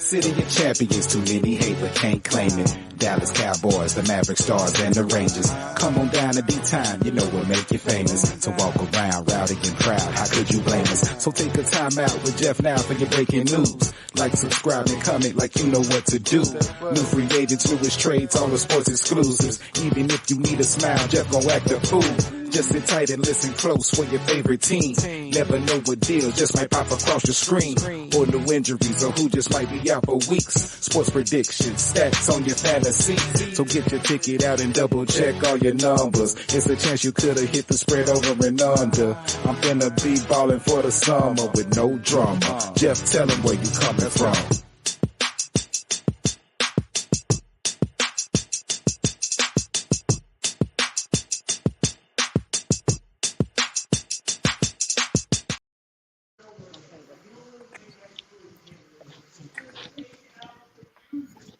City of champions, too many hate but can't claim it. Dallas Cowboys, the Maverick Stars, and the Rangers. Come on down to D-Time, you know what make you famous. To walk around rowdy and proud, how could you blame us? So take a time out with Jeff now for your breaking news. Like, subscribe, and comment like you know what to do. New free agents, newest trades, all the sports exclusives. Even if you need a smile, Jeff gon' act a fool. Just sit tight and listen close for your favorite team. Never know what deal just might pop across your screen. Or new injuries or who just might be out for weeks. Sports predictions, stats on your fantasy. So get your ticket out and double check all your numbers. It's a chance you could've hit the spread over and under. I'm finna be ballin' for the summer with no drama. Jeff, tell him where you coming from.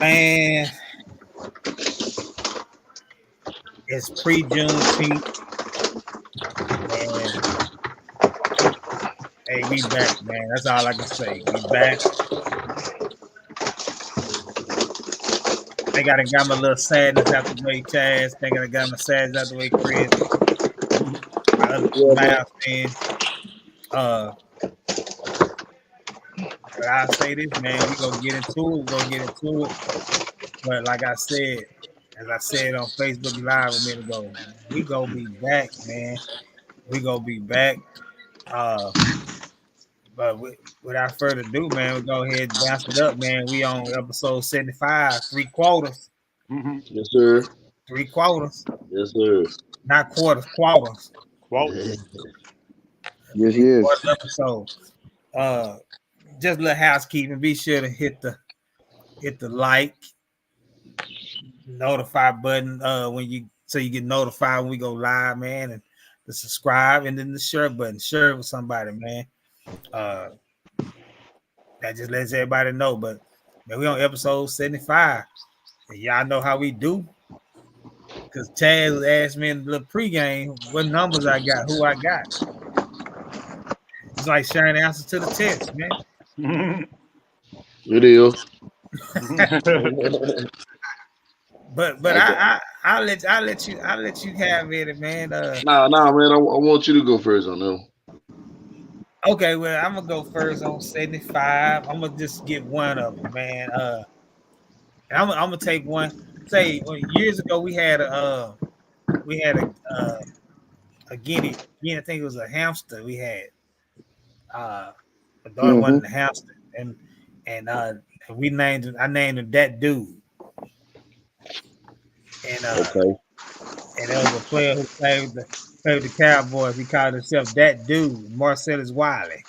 Man, it's pre-Juneteenth. Hey, we back, man. That's all I can say. We back. They gotta got my little sadness out the way, Chaz. They gotta got my sadness out the way, Chris. But I'll say this, man. We gonna get into it. But like I said, as I said on Facebook Live a minute ago, we gonna be back, man. We gonna be back. But without further ado, man, we go ahead and bounce it up, man. We on episode 75, 3 quarters. Mm-hmm. Yes, sir. 3 quarters. Yes, sir. Not quarters, quarters. Quarters. Yes, yes. Episode. Just a little housekeeping. Be sure to hit the like, notify button so you get notified when we go live, man, and the subscribe, and then the share button. Share it with somebody, man. That just lets everybody know. But man, we on episode 75, and y'all know how we do. Because Chaz asked me in the little pregame what numbers I got, who I got. It's like sharing the answers to the test, man. It is. but I'll let you have it, man. Nah, man. I want you to go first on them. Okay, well, I'm gonna go first on 75. I'm gonna just get one of them, man. And I'm gonna take one. Say years ago we had a guinea. I think it was a hamster. We had my daughter wanted a hamster, and I named him that dude. And and there was a player who played the Cowboys. He called himself that dude, Marcellus Wiley.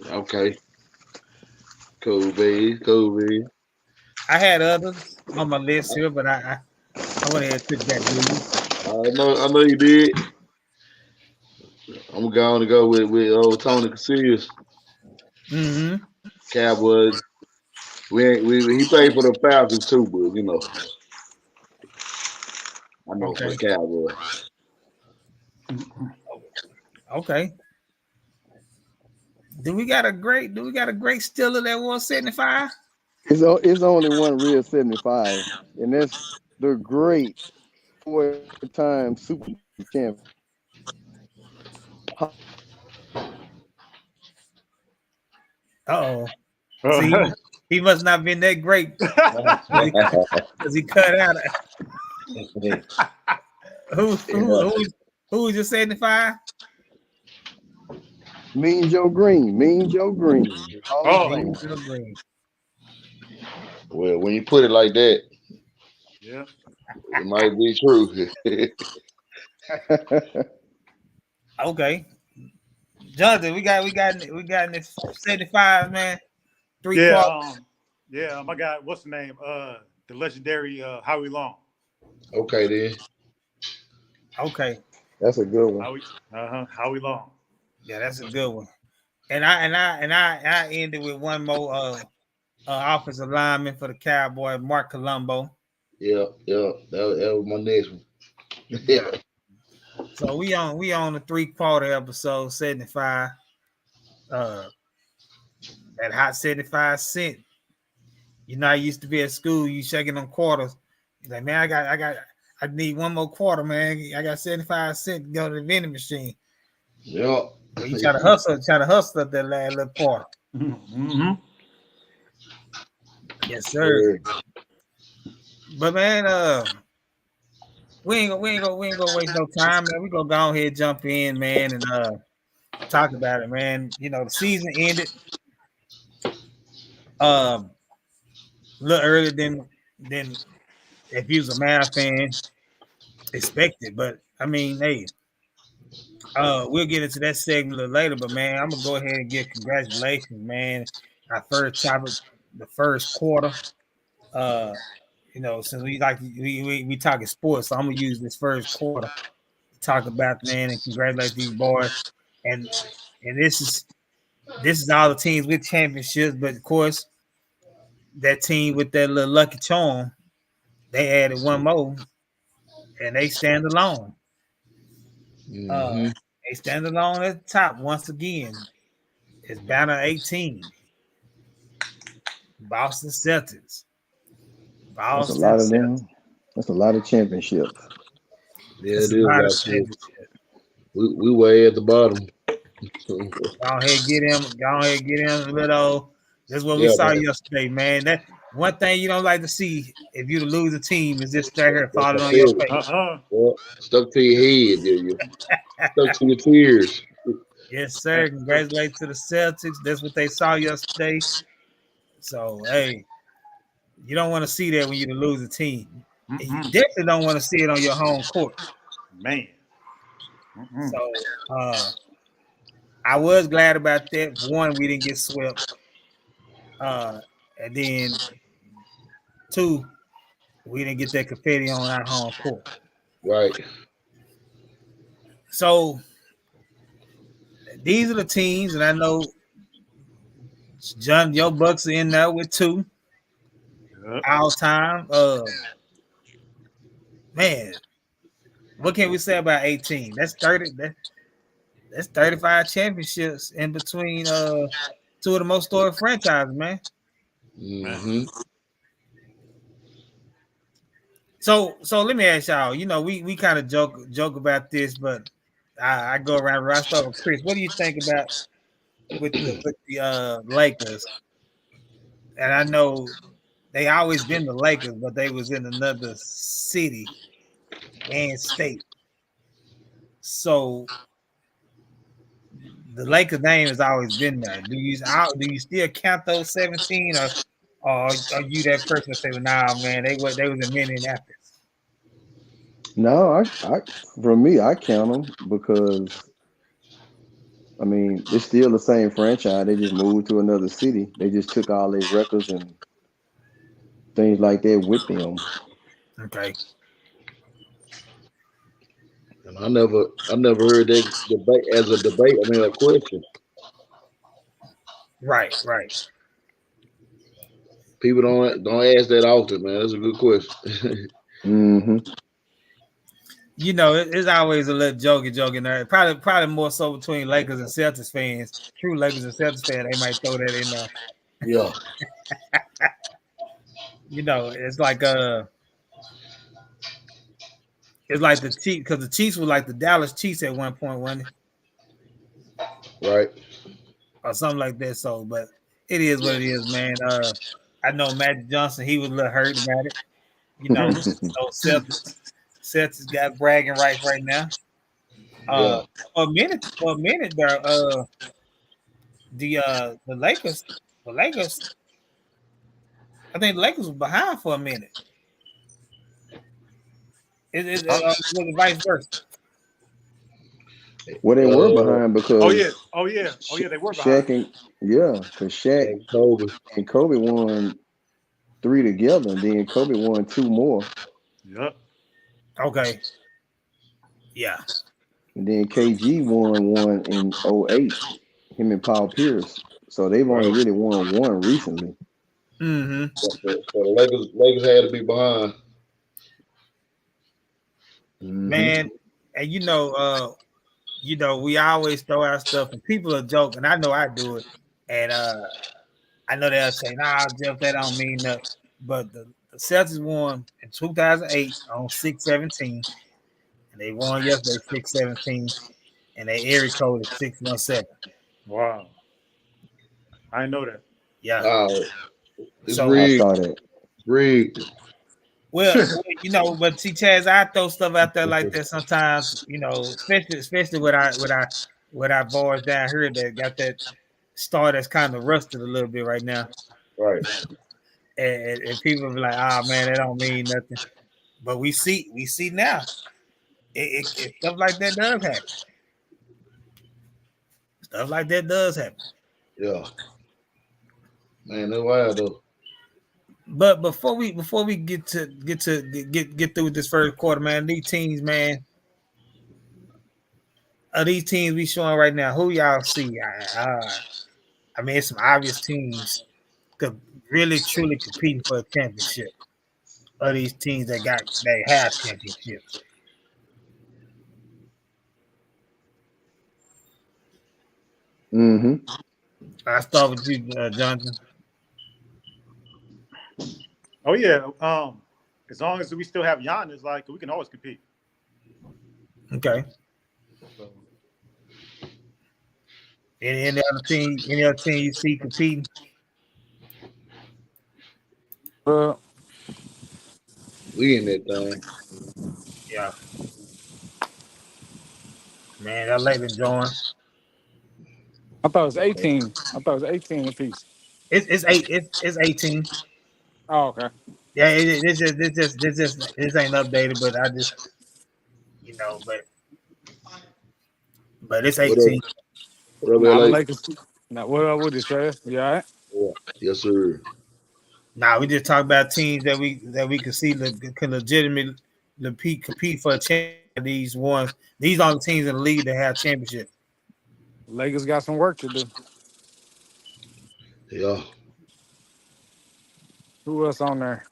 Okay. Cool, baby. I had others on my list here, but I went ahead and took that dude. I know you did. I'm going to go with old Tony Casillas. Mm-hmm. Cowboys. He played for the Falcons too, but you know. I know for the Cowboys. Okay. Do we got a great Steeler that 175? It's only one real 75, and that's the great 4-time Super champion. Uh-oh. See, he must not been that great because he cut out. Who was your 75? Mean Joe Green. Mean Joe Green. Well, when you put it like that, yeah, it might be true. Okay, Jonathan, we got in this 75, man. 3 quarters. I got what's the name? The legendary Howie Long. Okay, then. Okay, that's a good one. Howie Long. Yeah, that's a good one. And I ended with one more offensive lineman for the Cowboys, Mark Colombo. Yeah, that was my next one. Yeah. So we on the 3/4 episode 75. That hot 75 cent You know, I used to be at school. You shaking them quarters. You're like, man, I need one more quarter, man. I got 75 cents to go to the vending machine. Yeah. But you try to hustle up that last little quarter. Mm-hmm. Yes, sir. But man, we ain't gonna waste no time, man. We gonna go ahead, jump in, man, and talk about it, man. You know, the season ended a little earlier than if you was a Mavs fan expected. But I mean, hey, we'll get into that segment a little later. But man, I'm gonna go ahead and give congratulations, man. Our first topic, the first quarter. You know, since we talking sports, so I'm gonna use this first quarter to talk about, man, and congratulate these boys. And this is all the teams with championships, but of course, that team with that little lucky charm, they added one more, and they stand alone. Mm-hmm. They stand alone at the top once again. It's banner 18, Boston Celtics. That's a Boston lot of Celtics. them. That's a lot of championships. Yeah, It's it a is lot of about to. championships. We way at the bottom. Go ahead, get him. Go ahead, get him. Little. That's what we Yeah, saw man. yesterday, man. That one thing you don't like to see if you lose a team is just straight here That's falling a on your feeling. face. Yeah. Stuck to your head, you stuck to your tears. Yes, sir. Congratulations to the Celtics. That's what they saw yesterday. So, hey, you don't want to see that when you lose a team. And you Mm-mm. definitely don't want to see it on your home court. Man. Mm-mm. So, I was glad about that. One, we didn't get swept. And then two, we didn't get that confetti on our home court. Right. So these are the teams, and I know John, your Bucks are in there with two Yep. all time. Man, what can we say about 18? That's 30. That's 35 championships in between two of the most storied franchises, man. Mm-hmm. So let me ask y'all. You know, we kind of joke about this, but I go around. I start with Chris. What do you think about with the Lakers? And I know they always been the Lakers, but they was in another city and state. So the Lakers name has always been there. Do you still count those 17, or are you that person that say, well, nah, man, they was in Minneapolis? No, from me, I count them because I mean it's still the same franchise. They just moved to another city. They just took all their records and things like that with them. Okay, And I never heard that debate as a debate. I mean, a question. right. People don't ask that often, man. That's a good question. Mm-hmm. You know, it's always a little joking there. Probably more so between Lakers and Celtics fans. True Lakers and Celtics fans, they might throw that in there. Yeah. You know, it's like the Chiefs, because the Chiefs were like the Dallas Chiefs at one point, wasn't it? Right. Or something like that. So, but it is what it is, man. I know Magic Johnson, he was a little hurt about it. You know, so Celtics got bragging rights right now. Yeah. For a minute there, the Lakers, I think the Lakers was behind for a minute. Was it vice versa? Well, they were behind because Oh yeah. They were behind. because Shaq And Kobe. and Kobe won 3 together, and then Kobe won 2 more, Yep. Okay. Yeah. and then KG won 1 in '08. Him and Paul Pierce. So they've only really won 1 recently. Mm-hmm. So the Lakers had to be behind. Mm-hmm. Man, and you know, we always throw out stuff and people are joking. I know I do it. And I know they'll say, "Nah, Jeff, that don't mean nothing." But the Celtics won in 2008 on 6/17, and they won yesterday 6/17, and they area code is 617. Wow. I didn't know that. Yeah. It's So, I rigged. saw that. Rigged. well, but see, Chaz, I throw stuff out there like that sometimes. Especially with our boys down here that got that star that's kind of rusted a little bit right now, Right. and people be like, "Ah, man, that don't mean nothing." But we see now, it stuff like that does happen. Stuff like that does happen. Yeah. Man, that's wild though. But before we get through with this first quarter, man, these teams, man, these teams we showing right now, who y'all see? I mean, it's some obvious teams could really truly competing for a championship. Of these teams that have championships. Mm-hmm. I start with you, Jonathan. Oh yeah. As long as we still have Giannis, like we can always compete. Okay. So, Any other team you see competing? We in that thing. Yeah. Man, that Leyland join. I thought it was 18. I thought it was 18 apiece. It's 18. Oh, okay. Yeah, this ain't updated, but I just but it's 18. What up, Now the LA? Lakers. Now what up with this, Travis? You all right? Yeah. Yes, sir. Nah, we just talk about teams that we can see that can legitimately compete for a championship. These are the teams in the league that have championships. Lakers got some work to do. Yeah. Who else on there?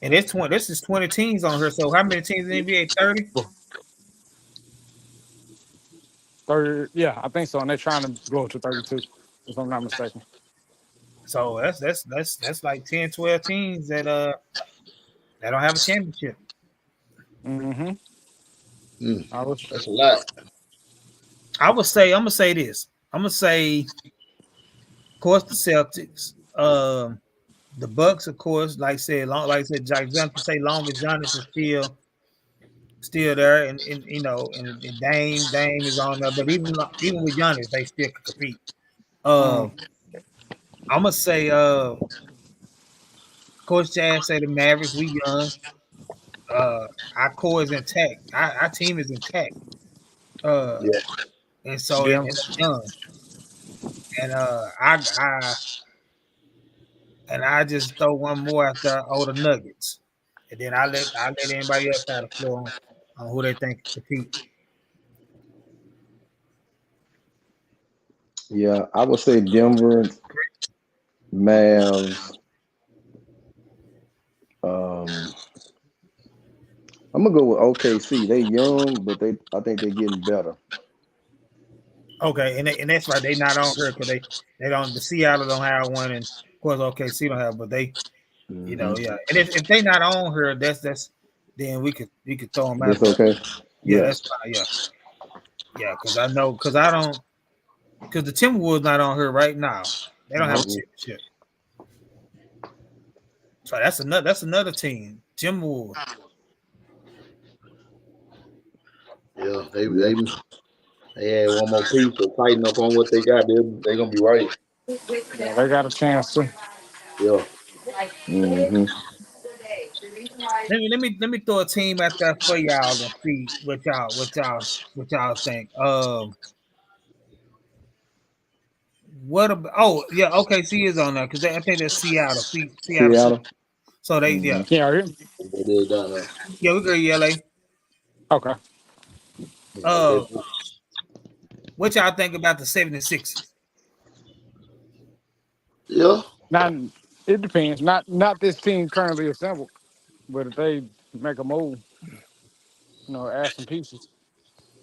And this is 20 teams on here. So how many teams in the NBA? 30? 30. Yeah, I think so. And they're trying to go up to 32, if I'm not mistaken. So that's like 10, 12 teams that don't have a championship. Mm-hmm. That's a lot. I'm gonna say this. I'm gonna say, of course, the Celtics, the Bucks, of course. Like I said, Jack Johnson say, long as Giannis is still there, and Dame is on there. But even with Giannis, they still can compete. I'm gonna say, Coach Chad say the Mavericks. We young. Our core is intact. Our team is intact. And so Yeah. it's young. And I just throw one more after the Nuggets, and then I let anybody else have the floor on who they think can compete. Yeah, I would say Denver, Mavs. I'm gonna go with OKC. They young, but I think they're getting better. Okay, and that's right. They not on here because they don't. The Seattle don't have one, and of course OKC don't have. But they, yeah. And if they not on here, that's then we could throw them out. That's okay. Yeah, that's fine. Yeah. Because the Timberwolves not on here right now. They don't have a championship. So that's another team, Timberwolves. Yeah, they had one more piece to tighten up on what they got. They're gonna be right. Yeah, they got a chance to. Yeah. Mm-hmm. Let me throw a team out there for y'all and see what y'all think. What about? Oh yeah, OKC is on there because I think that's Seattle. Seattle. So they Yeah, hear me? They done that. Yeah, we go to LA. Okay. What y'all think about the 76ers? Yeah. Not it depends. Not this team currently assembled, but if they make a move, add some pieces.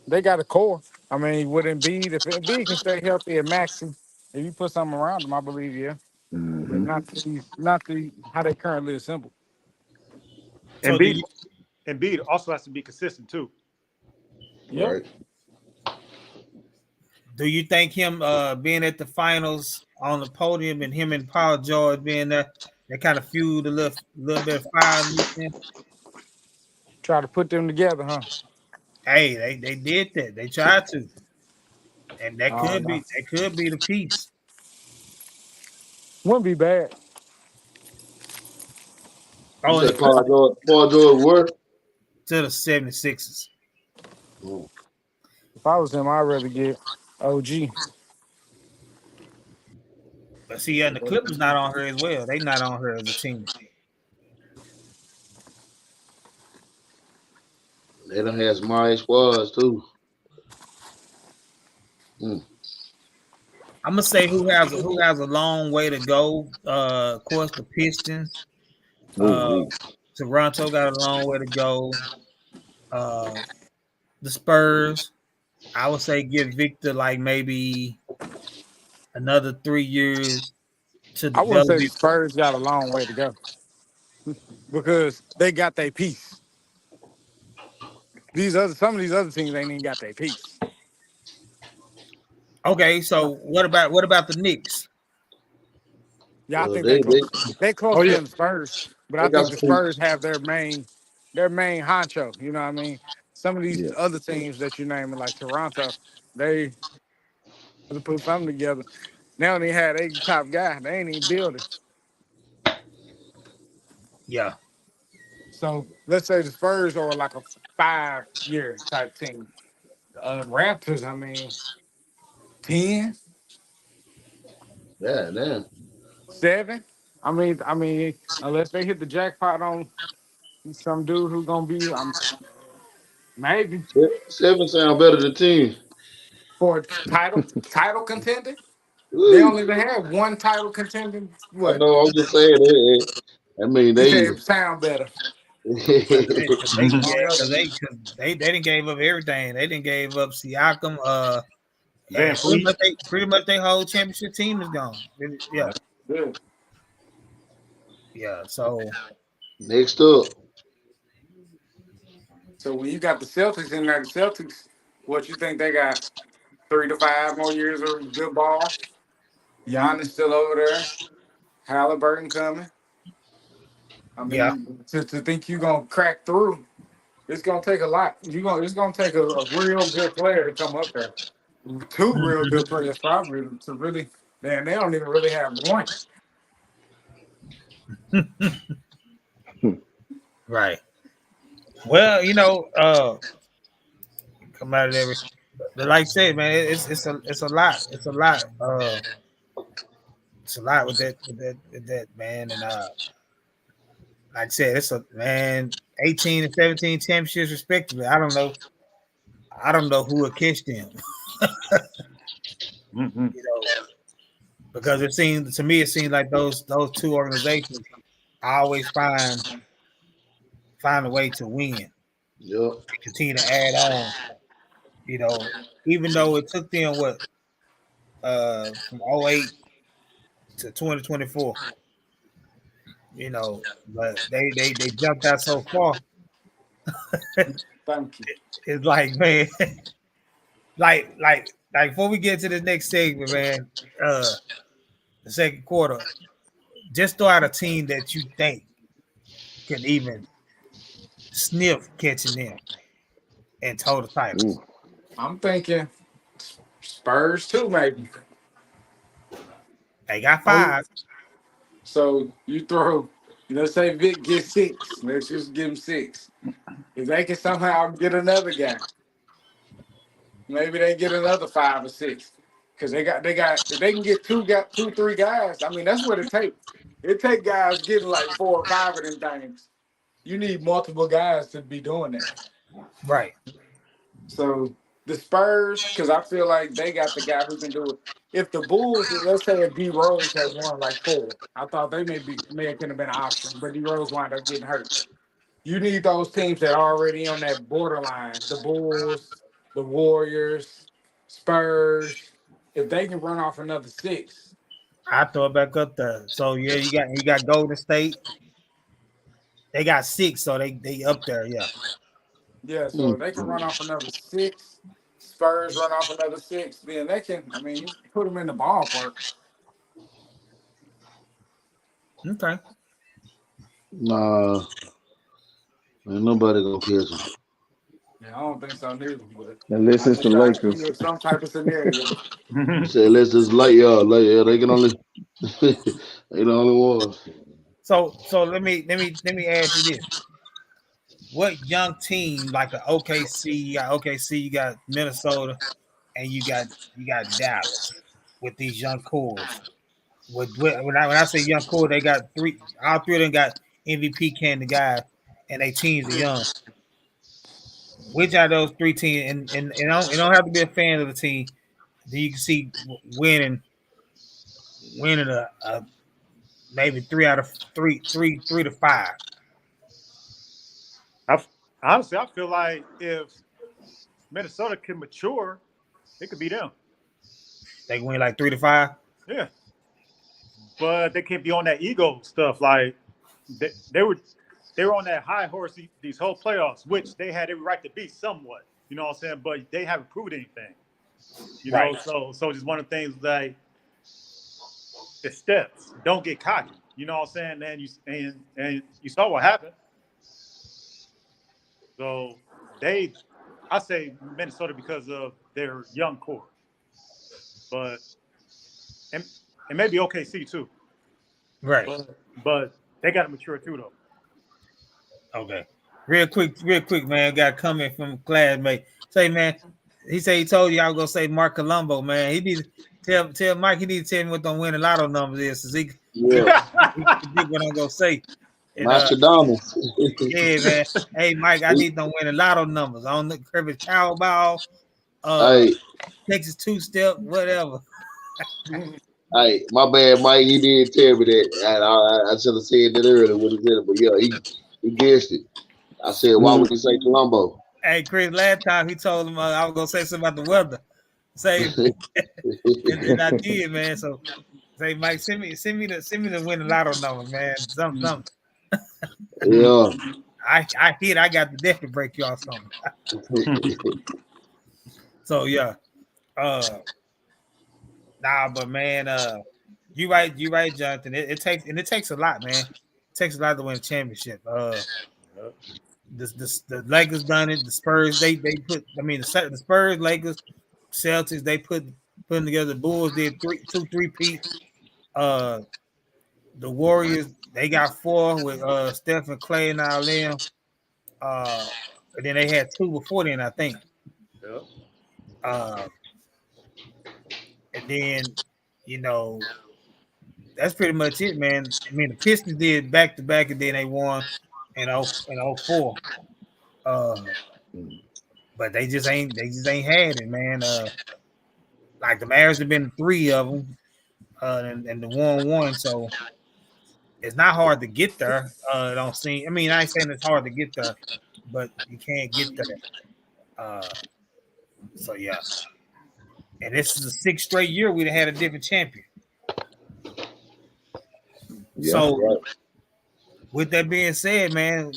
They got a core. I mean, with Embiid, if Embiid can stay healthy at Maxi, if you put something around him, I believe, yeah. Mm-hmm. not the how they currently assemble. So do Embiid, you Embiid also has to be consistent too. Yep. Right. do you think him being at the finals on the podium and him and Paul George being there, that kind of fueled a little bit of fire underneath him? Try to put them together, huh? Hey, they did that. They tried to, and that Oh could no. be the piece. Wouldn't be bad. You Oh, said Paul George were? to the 76ers. Oh, If I was him, I'd rather get OG. But see, and the Clippers not on her as well. They not on her as a team. they done had some nice squads too. I'm gonna say who has a long way to go. Of course, the Pistons. Ooh, Toronto got a long way to go. The Spurs. I would say give Victor like maybe another 3 years to I wouldn't develop say the it. Spurs got a long way to go because they got their piece. Some of these other teams ain't even got their piece. Okay, so what about the Knicks? Yeah, I think They they Oh closer yeah, than the Spurs, but I they got think some the pretty, Spurs have their main honcho. You know what I mean? Some of these yeah. other teams that you naming, like Toronto, they have to put something together. They only had 8 top guy. They ain't even building. Yeah. So let's say the Spurs are like a 5-year type team. Raptors, I mean, 10, yeah, man. 7. I mean, unless they hit the jackpot on some dude who's gonna be, maybe Seven sound better than 10. for a title contender. They Woo. only even have one title contender. I What know. I'm just saying. I mean, you they. said sound better. Cause Oh, no. they didn't gave up everything. They didn't gave up Siakam. Van Pretty Fleet. much their whole championship team is gone. Yeah, Good. yeah. So Next up, So when you got the Celtics in there, the Celtics, what you think they got 3 to 5 more years of good ball? Giannis still over there. Halliburton coming. I yeah, mean, to think you're gonna crack through, it's gonna take a lot. It's gonna take a real good player to come up there. 2 real good players probably to really. Man, they don't even really have one. right. Well, come out of there. But like I said, man, it's a lot. It's a lot with that man. And like I said, it's a man 18 and 17 championships respectively. I don't know who will catch them. Mm-hmm. Because it seems like those two organizations always find a way to win yep. and continue to add on. Even though it took them from 08 to 2024, but they jumped out so far. Thank you. It's like, man, like before we get to the next segment, man, the second quarter, just throw out a team that you think can even sniff catching them and total titles. Ooh. I'm thinking Spurs too, maybe. They got Oh, 5. so you throw, let's say Vic gets 6. Let's just give him 6. If they can somehow get another guy, maybe they get another 5 or 6. Because if they can get 3 guys, I mean that's what it takes. It takes guys getting like 4 or 5 of them things. You need multiple guys to be doing that. Right. So the Spurs, because I feel like they got the guy who can do it. If the Bulls, let's say if D Rose has won like 4, I thought they may have been an option, but D Rose wound up getting hurt. You need those teams that are already on that borderline. The Bulls, the Warriors, Spurs. If they can run off another 6, I throw it back up there. So yeah, you got Golden State. They got 6, so they up there. Yeah. Yeah, so they can run off another 6. Spurs run off another 6. Then they can. I mean, you put them in the ballpark. Okay. Nah, ain't nobody gonna catch him. Yeah, I don't think so neither. But Unless I it's the just try to Lakers. give some type of scenario. Say let's just yeah, they can only they the only ones. So let me ask you this: what young team like the OKC? You got Minnesota, and you got Dallas with these young cores. When I say young core, they got all three of them got MVP candidate guys, and they teams are young. Which out of those 3 teams, and it don't have to be a fan of the team, that you can see winning a maybe 3 out of 3 to 5. Honestly, I feel like if Minnesota can mature, it could be them. They can win like 3 to 5. Yeah, but they can't be on that ego stuff. Like they were on that high horse these whole playoffs, which they had every right to be somewhat. You know what I'm saying? But they haven't proved anything. You know, Right. so just one of the things like the steps. Don't get cocky. You know what I'm saying? And you saw what happened. So I say Minnesota because of their young core, but and maybe OKC too. Right. But they got to mature too though. Okay. Real quick, man. Got a comment from a classmate. Say, man, he said he told you I was gonna say Mark Colombo, man. He need to tell Mike. He need to tell me what the winning lotto numbers is, so he predict what I'm gonna say. And, Nostradamus. yeah, man. Hey, Mike, I need them winning lotto numbers. I don't know Kirby Powerball, Hey, Texas 2-step, whatever. hey, my bad, Mike. He did tell me that. I should have said that earlier when he said it, but yeah, he guessed it. I said, why would you say Colombo? Hey, Chris, last time he told him I was gonna say something about the weather. Say, and I did, man. So, say, Mike, send me the winning lotto number, man. Something. Yeah. I hit. I got to definitely break you off something. So yeah, nah, but man, you right, Jonathan. It takes a lot, man. It takes a lot to win a championship. The Lakers done it. The Spurs, they put. I mean, the Spurs, Lakers, Celtics, they putting together. The Bulls did 3-peat. The Warriors, they got 4 with Steph and Clay and all them. And then they had 2 before then, I think. Yeah. And then, you know, that's pretty much it, man. I mean, the Pistons did back to back, and then they won in 04. But they just ain't had it, man. Like the Mavericks have been 3 of them, and the 1-1. So it's not hard to get there. It don't seem. I mean, I ain't saying it's hard to get there, but you can't get there. So yeah. And this is the 6th straight year we'd have had a different champion. Yeah, So, right. with that being said, man,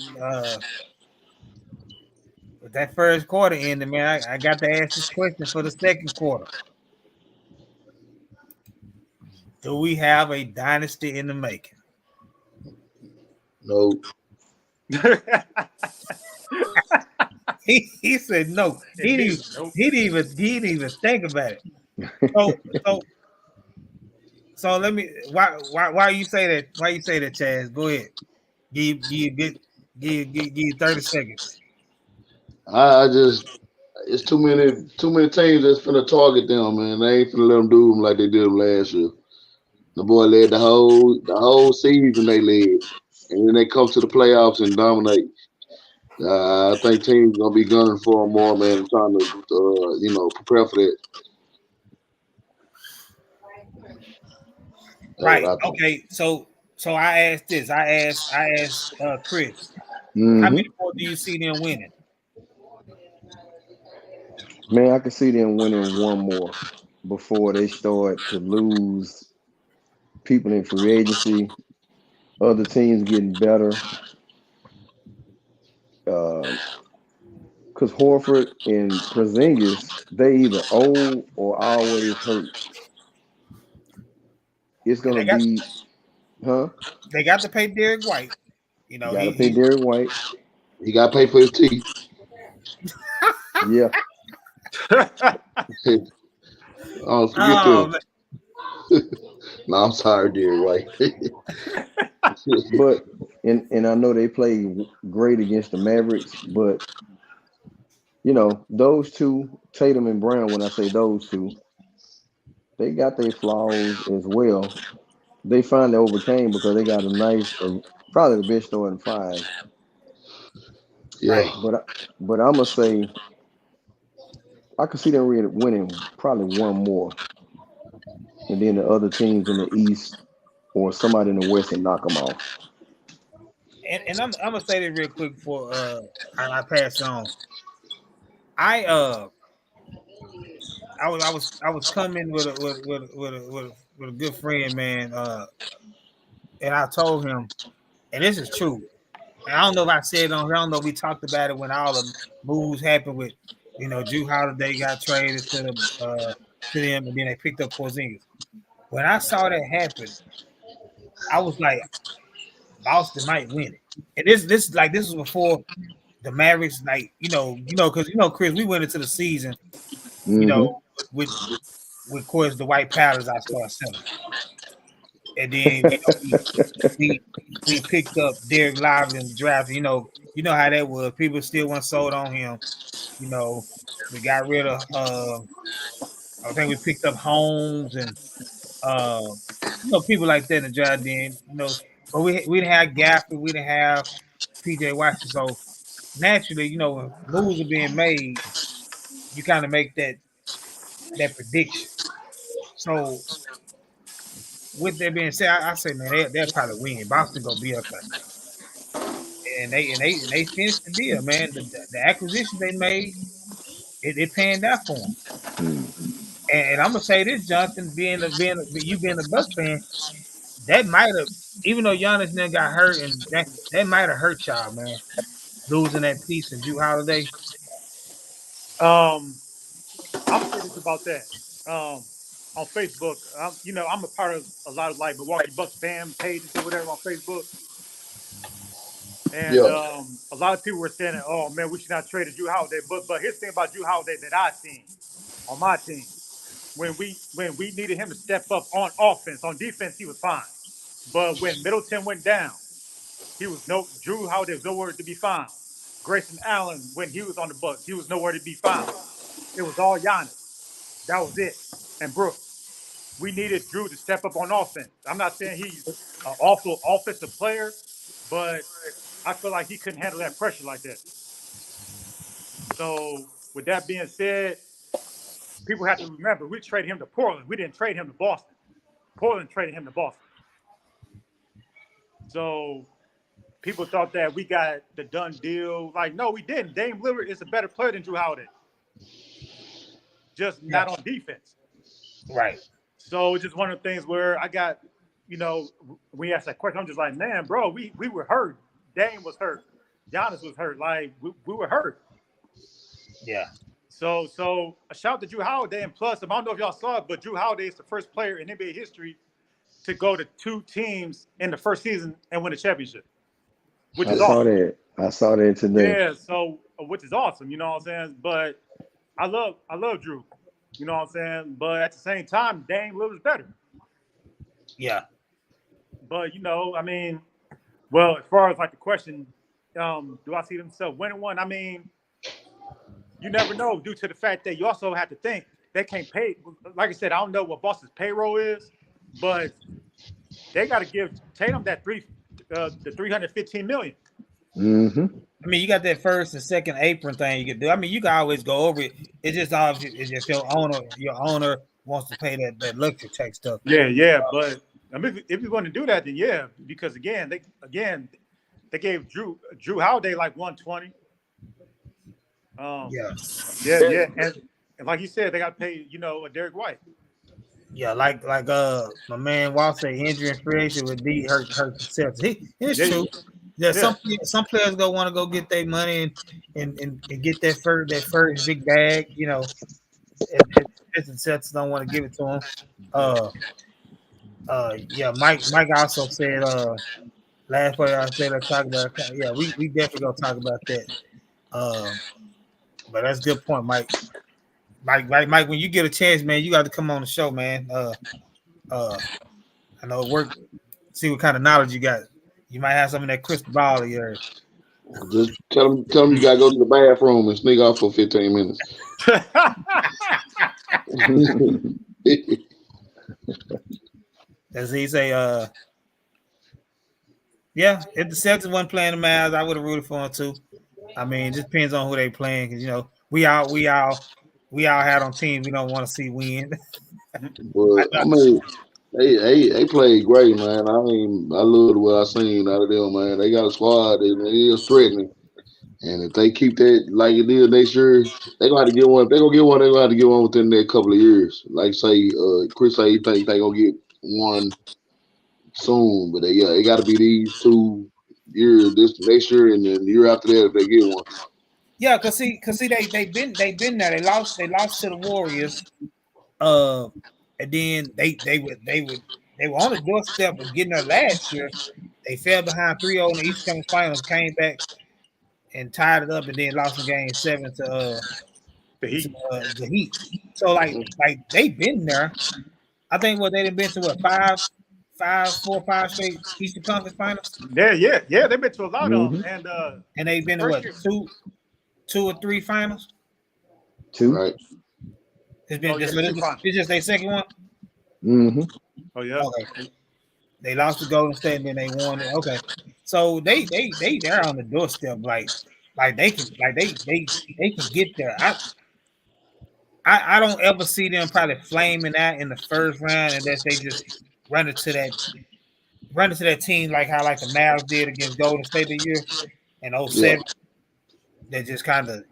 with that first quarter ending, man, I got to ask this question for the second quarter. Do we have a dynasty in the making? No. He said no. He didn't even think about it. So let me. Why you say that? Why you say that, Chaz? Go ahead. Give you 30 seconds. I just it's too many teams that's finna target them, man. They ain't finna let them do them like they did them last year. The boy led the whole season. They led, and then they come to the playoffs and dominate. I think teams gonna be gunning for them more, man, and trying to prepare for that. Right. Okay. So I asked this. I asked Chris. Mm-hmm. How many more do you see them winning? Man, I can see them winning one more before they start to lose people in free agency, other teams getting better. Because Horford and Porzingis, they either old or always hurt. It's And gonna be, huh? they got to pay Derek White. You know, Got to pay Derek White. He got to pay for his teeth. Yeah, Oh, forget um, them. No, I'm sorry, dear White. but and I know they play great against the Mavericks, but those two, Tatum and Brown. When I say those two, they got their flaws as well. They finally overcame because they got a nice, probably the best starting five. Yeah. Right. But I'm gonna say I could see them winning probably one more, and then the other teams in the East or somebody in the West and knock them off. and I'm gonna say this real quick before I pass on. I was coming with a good friend, man. And I told him, and this is true. And I don't know if I said it on here. I don't know if we talked about it when all the moves happened with, Drew Holiday got traded to them, and then they picked up Porzingis. When I saw that happen, I was like, Boston might win it. And this was before the Mavericks, because Chris, we went into the season, Mm-hmm. with of course the white powders I started selling. And then we picked up Derek Lively in the draft. You know how that was. People still weren't sold on him. We got rid of I think we picked up Holmes and people like that in the draft. Then but we didn't have Gafford, we didn't have PJ Washington. So naturally, when moves are being made, you kind of make that prediction. So with that being said, I say, man, they'll probably win. Boston gonna be up there. And they finished the deal, man. The acquisition they made, it panned out for them. And I'm gonna say this, Jonathan, being a Bucks fan, that might have, even though Giannis then got hurt, and that might have hurt y'all, man, losing that piece in Drew Holiday. I'm gonna say this about that. On Facebook, I'm a part of a lot of like Milwaukee Bucks fan pages or whatever on Facebook, and Yeah. a lot of people were saying, "Oh man, we should not trade Drew Holiday." But here's the thing about Drew Holiday that I seen on my team when we needed him to step up on offense. On defense, he was fine, but when Middleton went down, Drew Holiday was nowhere to be found. Grayson Allen, when he was on the Bucks, he was nowhere to be found. It was all Giannis. That was it. And Brooks. We needed Drew to step up on offense. I'm not saying he's an awful offensive player, but I feel like he couldn't handle that pressure like that. So with that being said, people have to remember we traded him to Portland. We didn't trade him to Boston. Portland traded him to Boston. So people thought that we got the done deal. Like, no, we didn't. Dame Lillard is a better player than Drew Holiday. Just not on defense. Right. So it's just one of the things where I got, when you ask that question, I'm just like, man, bro, we were hurt. Dame was hurt. Giannis was hurt. Like, we were hurt. Yeah. So a shout out to Drew Holiday. And plus, I don't know if y'all saw it, but Drew Holiday is the first player in NBA history to go to two teams in the first season and win a championship. Which is awesome. I saw that today. Yeah, so which is awesome, you know what I'm saying? But I love Drew, you know what I'm saying? But at the same time, Dame Lillard's better. Yeah. But well, as far as like the question, do I see themselves winning one? I mean, you never know due to the fact that you also have to think they can't pay. Like I said, I don't know what Boston's payroll is, but they got to give Tatum that the $315 million. Mm-hmm. I mean, you got that first and second apron thing you can do. I mean, you can always go over it. It's just obviously it's just your owner wants to pay that luxury tax stuff. Yeah. But I mean, if you're going to do that, then yeah, because again they gave Drew Holiday like 120. Yeah, and like you said, they got to pay a Derek White. Yeah, like my man Walt said, injury and free agent would be hurt the Celtics. It's Yeah, true. Yeah, yeah. some players go want to go get their money and get that first big bag. If the Celtics don't want to give it to them. Yeah. Mike also said last part I said let's talk about. Yeah, we definitely gonna talk about that. But that's a good point, Mike. Mike, when you get a chance, man, you got to come on the show, man. I know it work. See what kind of knowledge you got. You might have some of that crystal ball of yours. Just tell them you gotta go to the bathroom and sneak off for 15 minutes. As he say, yeah, if the Celtics wasn't playing the Mavs, I would have rooted for them too. I mean, it just depends on who they playing because we all had on teams we don't want to see win. But I mean, they played great, man. I loved what I seen out of them, man. They got a squad that is threatening. And if they keep that like it is next year, they're gonna have to get one. If they're gonna get one, they're gonna have to get one within the next couple of years. Like say, Chris say he think they gonna get one soon, but they gotta be these 2 years, this next year and then the year after that if they get one. Yeah, cause see, they've been there. They lost to the Warriors. And then they were on the doorstep of getting there last year. They fell behind 3-0 in the East Conference Finals, came back and tied it up, and then lost in Game 7 to the Heat. So like they've been there. I think they've been to 4 or 5 straight Eastern Conference Finals. Yeah. They've been to a lot of them, and they've been to 2 or 3 finals. 2. Right. It's been it's just their second one. Mm-hmm. Oh yeah. Okay. They lost to Golden State and then they won it. Okay. So they're on the doorstep, like they can get there. I don't ever see them probably flaming out in the first round unless they just run into that team like how the Mavs did against Golden State the year in 07. Yeah. They just kind of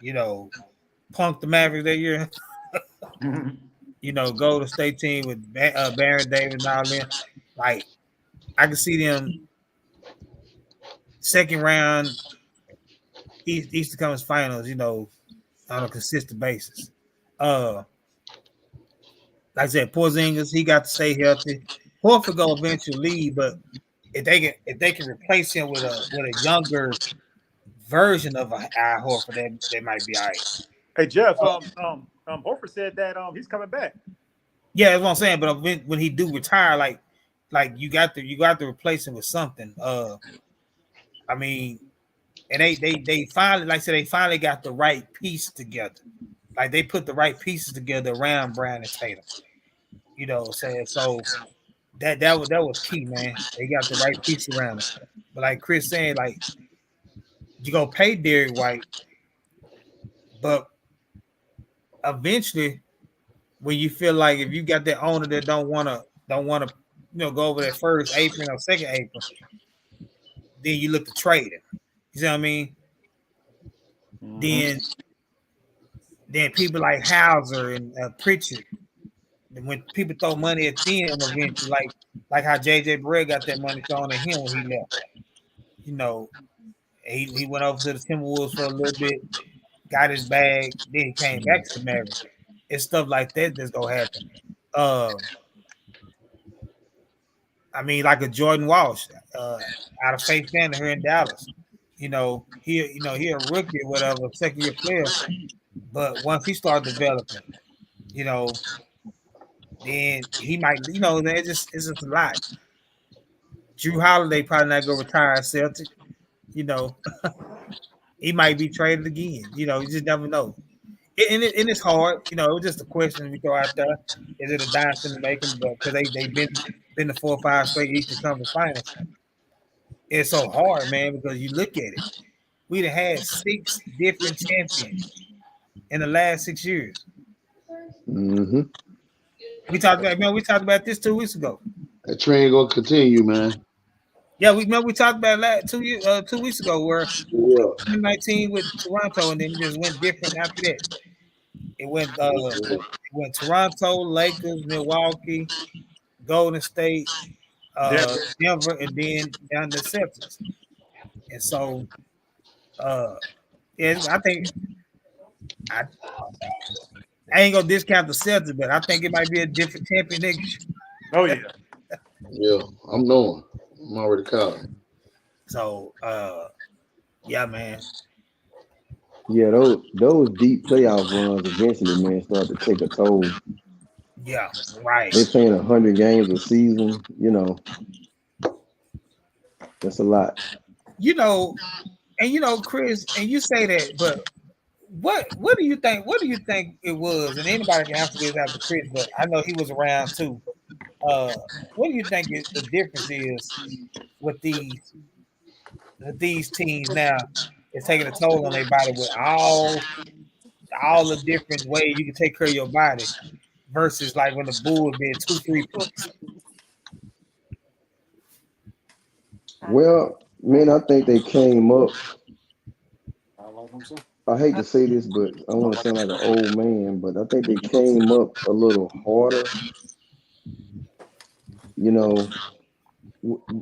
punked the Mavericks that year. Golden State team with Baron Davis and all them. Like I can see them second round Eastern Conference Finals, on a consistent basis. Like I said, Porzingis, he got to stay healthy. Horford go eventually leave, but if they can replace him with a younger version of Al Horford, they might be all right. Hey Jeff, Horford said that he's coming back. Yeah, that's what I'm saying. But when he do retire, like you got to replace him with something. I mean, and they finally, like I said, they finally got the right piece together. Like they put the right pieces together around Brown and Tatum. So that was key, man. They got the right piece around it. But like Chris saying, like you go pay Derrick White, but eventually, when you feel like if you got that owner that don't want to go over that first apron or second apron, then you look to trade him. You see what I mean? Mm-hmm. Then people like Hauser and Pritchard, and when people throw money at them eventually, like how JJ Barea got that money thrown at him when he left. He went over to the Timberwolves for a little bit, got his bag, then he came back to the Mavericks. It's stuff like that that's gonna happen. I mean, like a Jordan Walsh out of Faith Family here in Dallas. He a rookie or whatever, second year player. But once he started developing, then he might, it's just a lot. Drew Holiday probably not gonna retire at Celtic. He might be traded again. You just never know. And it's hard. It was just a question we throw out there. Is it a dynasty in the making? But because they've been to 4 or 5 straight Eastern Conference Finals. It's so hard, man, because you look at it. We'd have had 6 different champions in the last 6 years. Mm-hmm. We talked about this 2 weeks ago. That trend gonna continue, man. Yeah, we talked about that 2 weeks ago where 2019 with Toronto, and then it just went different after that. It went Toronto, Lakers, Milwaukee, Golden State, Denver, and then down the Celtics. And so, I think I ain't gonna discount the Celtics, but I think it might be a different champion next year. Oh yeah. Yeah, I'm knowing. I'm already calling. So, yeah, man. Yeah, those deep playoff runs eventually, man, start to take a toll. Yeah, right. They're playing 100 games a season. That's a lot. And Chris, and you say that, but what do you think? What do you think it was? And anybody can answer this after Chris, but I know he was around too. What do you think the difference is with these teams now? It's taking a toll on their body with all the different ways you can take care of your body versus like when the Bulls did 2-3 picks. Well, man, I think they came up. I hate to say this, but I want to sound like an old man, but I think they came up a little harder.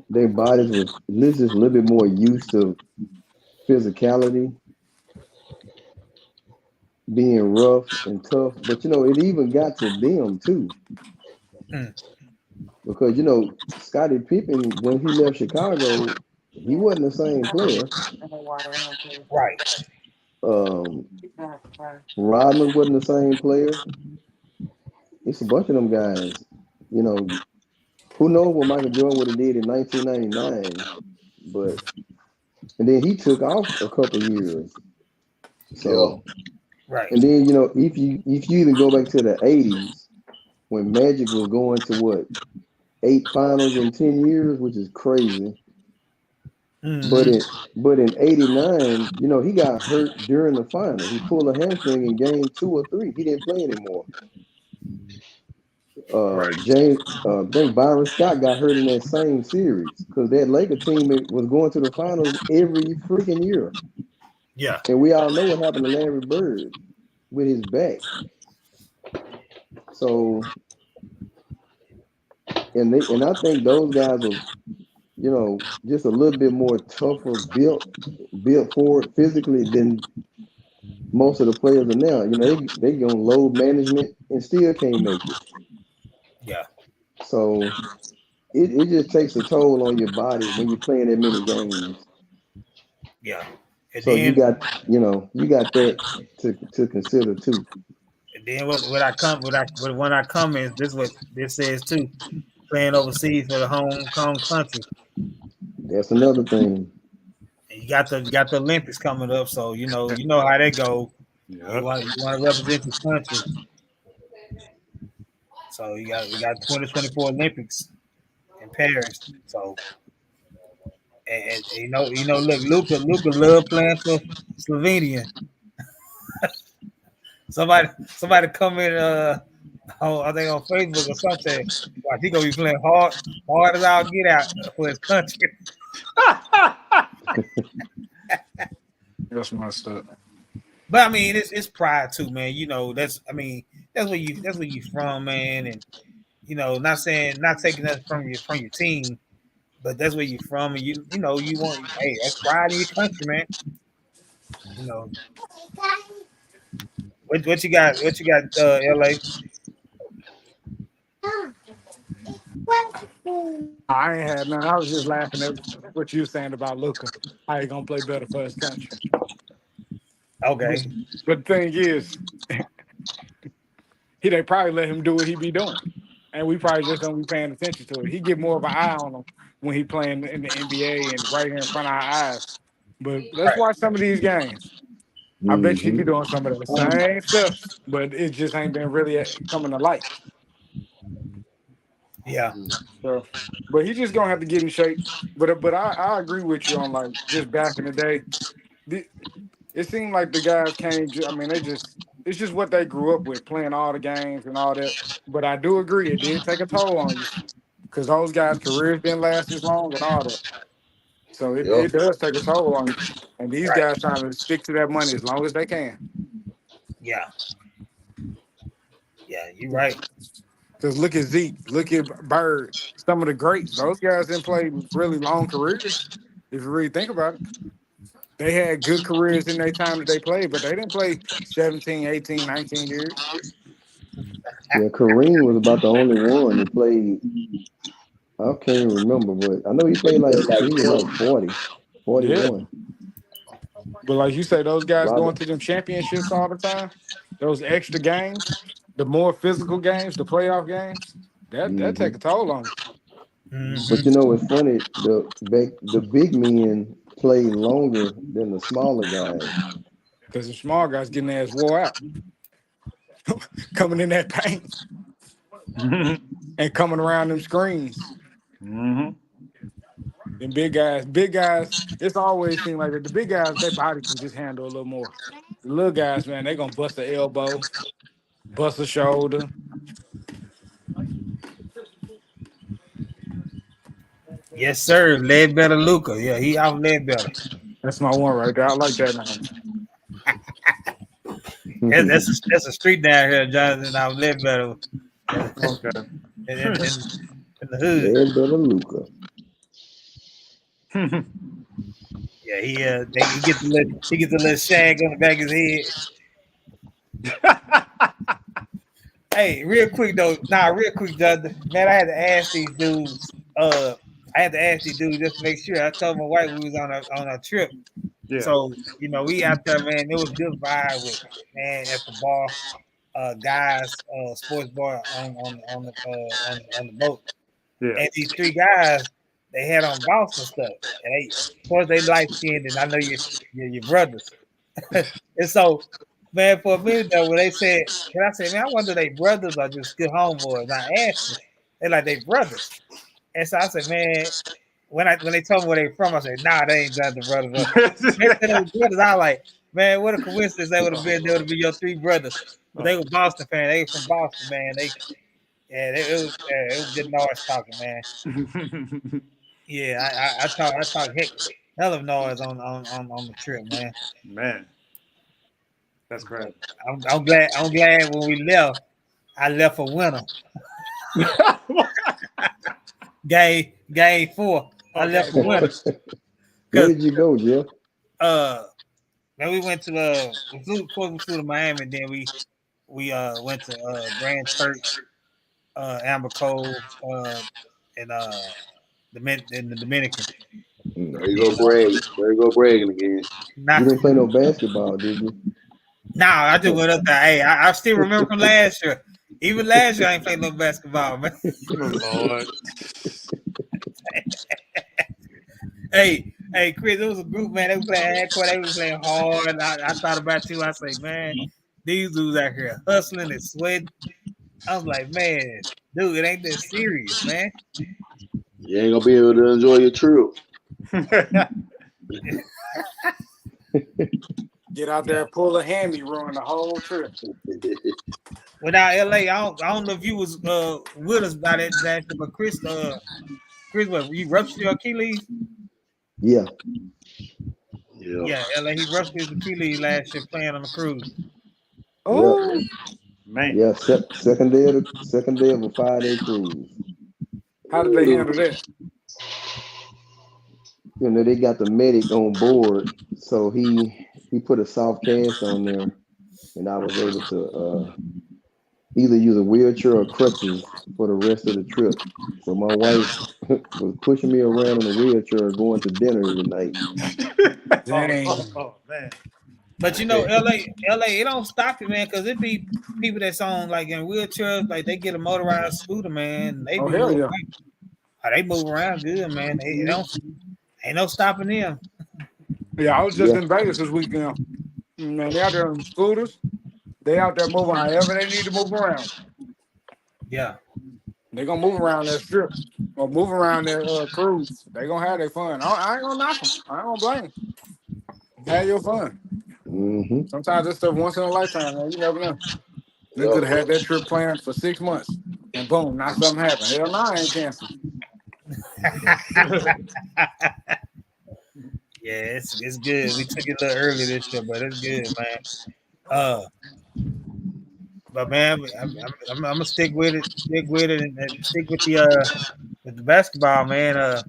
Their bodies was just a little bit more used to physicality, being rough and tough. But it even got to them too. Because Scottie Pippen, when he left Chicago, he wasn't the same player. Right. Rodman wasn't the same player. It's a bunch of them guys. Who knows what Michael Jordan would have did in 1999? And then he took off a couple years. So, right. And then if you even go back to the 80s, when Magic was going to 8 finals in 10 years, which is crazy. Mm-hmm. But in 89, he got hurt during the final. He pulled a hamstring in game 2 or 3. He didn't play anymore. I think Byron Scott got hurt in that same series because that Laker team was going to the finals every freaking year. Yeah. And we all know what happened to Larry Bird with his back. So, and I think those guys are, just a little bit more tougher built forward physically than most of the players are now. They on load management and still can't make it. Yeah. So it just takes a toll on your body when you're playing that many games. Yeah. And so then, you got that to consider too. And then when I come in, this is what this says too. Playing overseas for the home country. That's another thing. And you got the Olympics coming up, so you know how they go. Yeah. You want to represent your country. So we got 2024 Olympics in Paris. So and look, Luka love playing for Slovenia. Somebody come in I think on Facebook or something. Like he gonna be playing hard as I'll get out for his country. That's messed up. But I mean, it's pride too, man. That's where you from, man, and not taking that from your team, but that's where you from, and you want, hey, that's pride in your country, man. What you got? LA? I ain't had none. I was just laughing at what you were saying about Luka. How he gonna play better for his country. Okay. But the thing is, they probably let him do what he be doing. And we probably just don't be paying attention to it. He get more of an eye on him when he playing in the NBA and right here in front of our eyes. But let's watch some of these games. I bet you be doing some of the same stuff, but it just ain't been really coming to light. Yeah. So, but he just gonna have to get in shape. But I agree with you on, like, just back in the day. It seemed like the guys came. I mean, it's just what they grew up with, playing all the games and all that. But I do agree, it did take a toll on you because those guys' careers didn't last as long and all that. So it does take a toll on you. And these guys trying to stick to that money as long as they can. Yeah. Yeah, you're right. Because look at Zeke, look at Bird, some of the greats. Those guys didn't play really long careers. If you really think about it, they had good careers in their time that they played, but they didn't play 17, 18, 19 years. Yeah, Kareem was about the only one that played. I can't even remember, but I know he played like he was like 40, Yeah. 41. But like you say, those guys going Robert. to them championships all the time, those extra games, the more physical games, the playoff games, that Hmm. take a toll on But Mm-hmm. you know, it's funny. The big men play longer than the smaller guys. because the small guys getting their ass wore out, coming in that paint Mhm. and coming around them screens. Mhm. And big guys, it's always seemed like that. The big guys, their body can just handle a little more. The little guys, man, they gonna bust the elbow, bust a shoulder. Yes, sir. Ledbetter Luca. Yeah, he out Ledbetter. That's my one right there. I like that name. That's a street down here, Jonathan. Out Ledbetter Okay. in the hood. Ledbetter Luca. Yeah, he gets a little shag on the back of his head. Hey, real quick though, real quick, Jonathan. Man, I had to ask these dudes. Just to make sure. I told my wife we was on a trip. Yeah. So we out there, man. There was good vibe with man at the bar, guys, sports bar on the boat. Yeah. And these three guys, they had on Boston stuff. And of course, they light skinned, and I know your brothers. And so, man, for a minute though, when they said, I said, man, I wonder they brothers or just good homeboys. And I asked them, they like they brothers. And so I said, man, when they told me where they from, I said, nah, they ain't Jonathan brothers. They said they was brothers. I was like, man, what a coincidence they would have been. They would have been your three brothers. But they were Boston fans. They were from Boston, man. It was good noise talking, man. Yeah, I talk hell of noise on the trip, man. Man, that's crazy. I'm glad when we left, I left for winter. Game 4. I left for winter. Where did you go, Jeff? Man, we went to we flew to Miami, then we went to Grand Church, Amber Cove, and the Dominican. There you go, bragging. There you go, bragging again. You didn't play no basketball, did you? Nah, I just went up there. Hey, I still remember from last year. Even last year, I ain't played no basketball, man. Oh, Lord. Hey, Chris, it was a group, man. They were playing hardcore. They were playing hard. I thought about you. I say, man, these dudes out here hustling and sweating. I was like, man, dude, it ain't that serious, man. You ain't gonna be able to enjoy your trip. Get out there, pull a hammy, ruin the whole trip. Without LA, I don't know if you was with us by that, but Chris, what, you ruptured your Achilles? Yeah. Yeah, LA, he ruptured his Achilles last year playing on the cruise. Oh, Man. Yeah. Second day of a 5-day cruise. how did they handle that? You know, they got the medic on board, so he put a soft cast on there, and I was able to either use a wheelchair or crutches for the rest of the trip. So my wife was pushing me around in a wheelchair going to dinner every night. Dang. Oh, man. But LA, it don't stop it, man, because it be people that's on like in wheelchairs, like they get a motorized scooter, man. They Oh, be hell moving yeah. around. They move around good, man. Ain't no stopping them. Yeah, I was just Yeah. in Vegas this weekend. Man, they out there on scooters. They out there moving however they need to move around. Yeah. They gonna move around that strip or move around their cruise. They gonna have their fun. I ain't gonna knock them. I ain't gonna blame them. Have your fun. Mm-hmm. Sometimes it's stuff once in a lifetime, man. You never know. They Yeah. could have had that trip planned for 6 months, and boom, now something happened. Hell, no, I ain't canceled. Yeah, it's good. We took it a little early this year, but it's good, man. But man, I'm gonna stick with it, and stick with the basketball, man.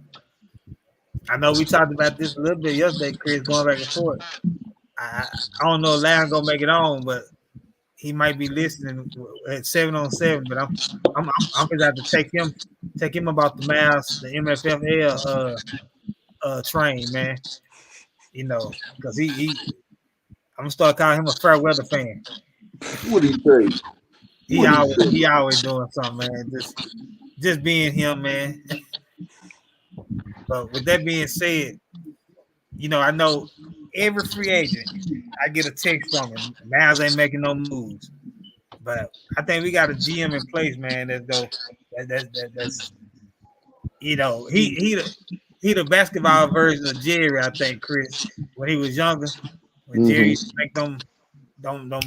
I know we talked about this a little bit yesterday, Chris, going back and forth. I don't know if Larry gonna make it on, but he might be listening at 7-on-7. But I'm gonna have to take him about the Mavs, the MFFL train, man. You know, because I'm gonna start calling him a fair weather fan. What do you say? He always doing something, man. Just being him, man. But with that being said, you know, I know every free agent, I get a text from him. Miles ain't making no moves. But I think we got a GM in place, man. That's you know, he the basketball version of Jerry, I think, Chris, when he was younger. When Jerry used to make them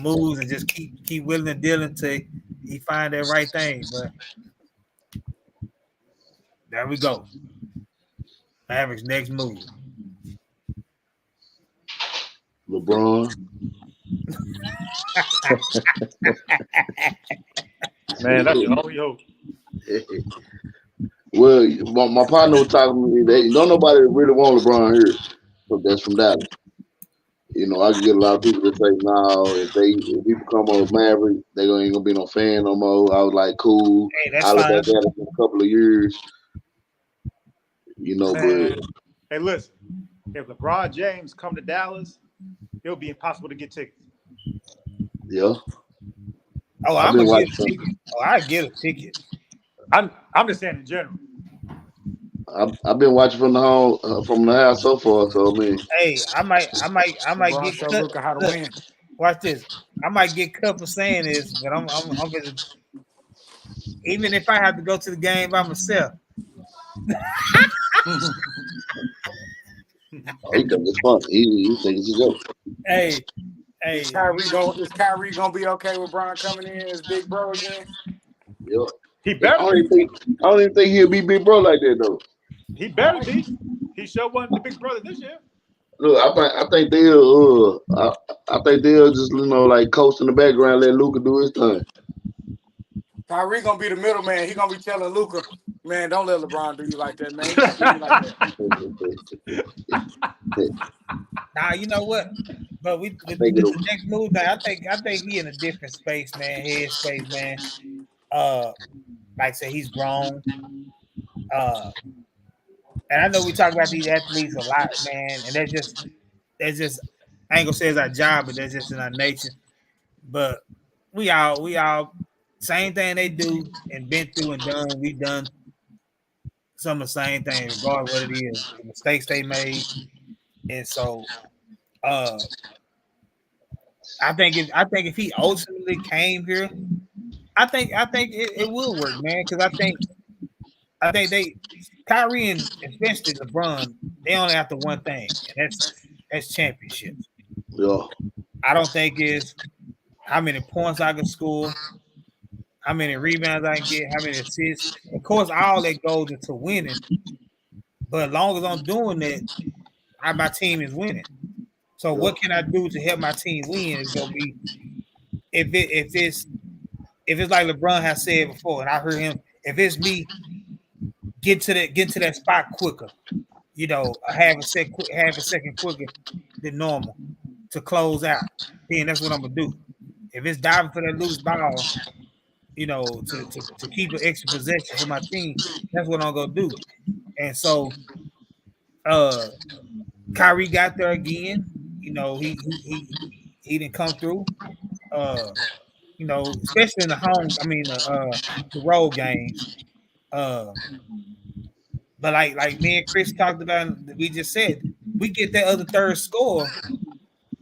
moves and just keep willing and dealing till he find that right thing. But there we go. Mavericks next move. LeBron. Man, that's the only hope. Well, my partner was talking to me. Don't nobody really want LeBron here. So that's from Dallas. You know, I can get a lot of people that say, "No, if he become a Maverick, they ain't gonna be no fan no more." I was like, "Cool." Hey, that's I'll let fine. that happen in a couple of years. You know, Man. but Hey, listen, if LeBron James come to Dallas, it'll be impossible to get tickets. yeah. Oh, I've I'm been gonna get a watching. ticket. Oh, I get a ticket. I'm just saying in general. I've been watching from the house so far. So I mean, Hey, I might LeBron get show cut. Luka how to Look, win. watch this. I might get cut for saying this, but I'm gonna, even if I have to go to the game by myself. he think it's fun. He thinks it's a joke. Hey, Is Kyrie gonna be okay with Bron coming in as big bro again? Yeah. He I better don't be. even think he'll be big bro like that though. He better be. He sure wasn't the big brother this year. Look, I think they'll just like coast in the background, let Luka do his thing. Kyrie gonna be the middleman. He gonna be telling Luka, man, don't let LeBron do you like that, man. He gonna do you like that. nah, you know what? But with the next move, I think he in a different space, man. Head space, man. Like I said, he's grown. And I know we talk about these athletes a lot, man, and that's just I ain't gonna say it's our job, but that's just in our nature. But we all same thing they do and been through and done. We done some of the same thing, regardless of what it is, the mistakes they made. And so I think if he ultimately came here, I think it will work, man. Because I think they Kyrie and especially LeBron, they only after one thing, and that's championships. Yeah. I don't think it's how many points I can score, how many rebounds I can get, how many assists. Of course, all that goes into winning. But as long as I'm doing that, my team is winning. So what can I do to help my team win? Is gonna be if it's like LeBron has said before, and I heard him. If it's me, get to that spot quicker. You know, half a second quicker than normal to close out. Then that's what I'm gonna do. If it's diving for that loose ball, you know, to keep an extra possession for my team, that's what I'm gonna do. And so, Kyrie got there again. You know, he didn't come through. You know, especially in the road games. But like me and Chris talked about, we just said we get that other third score.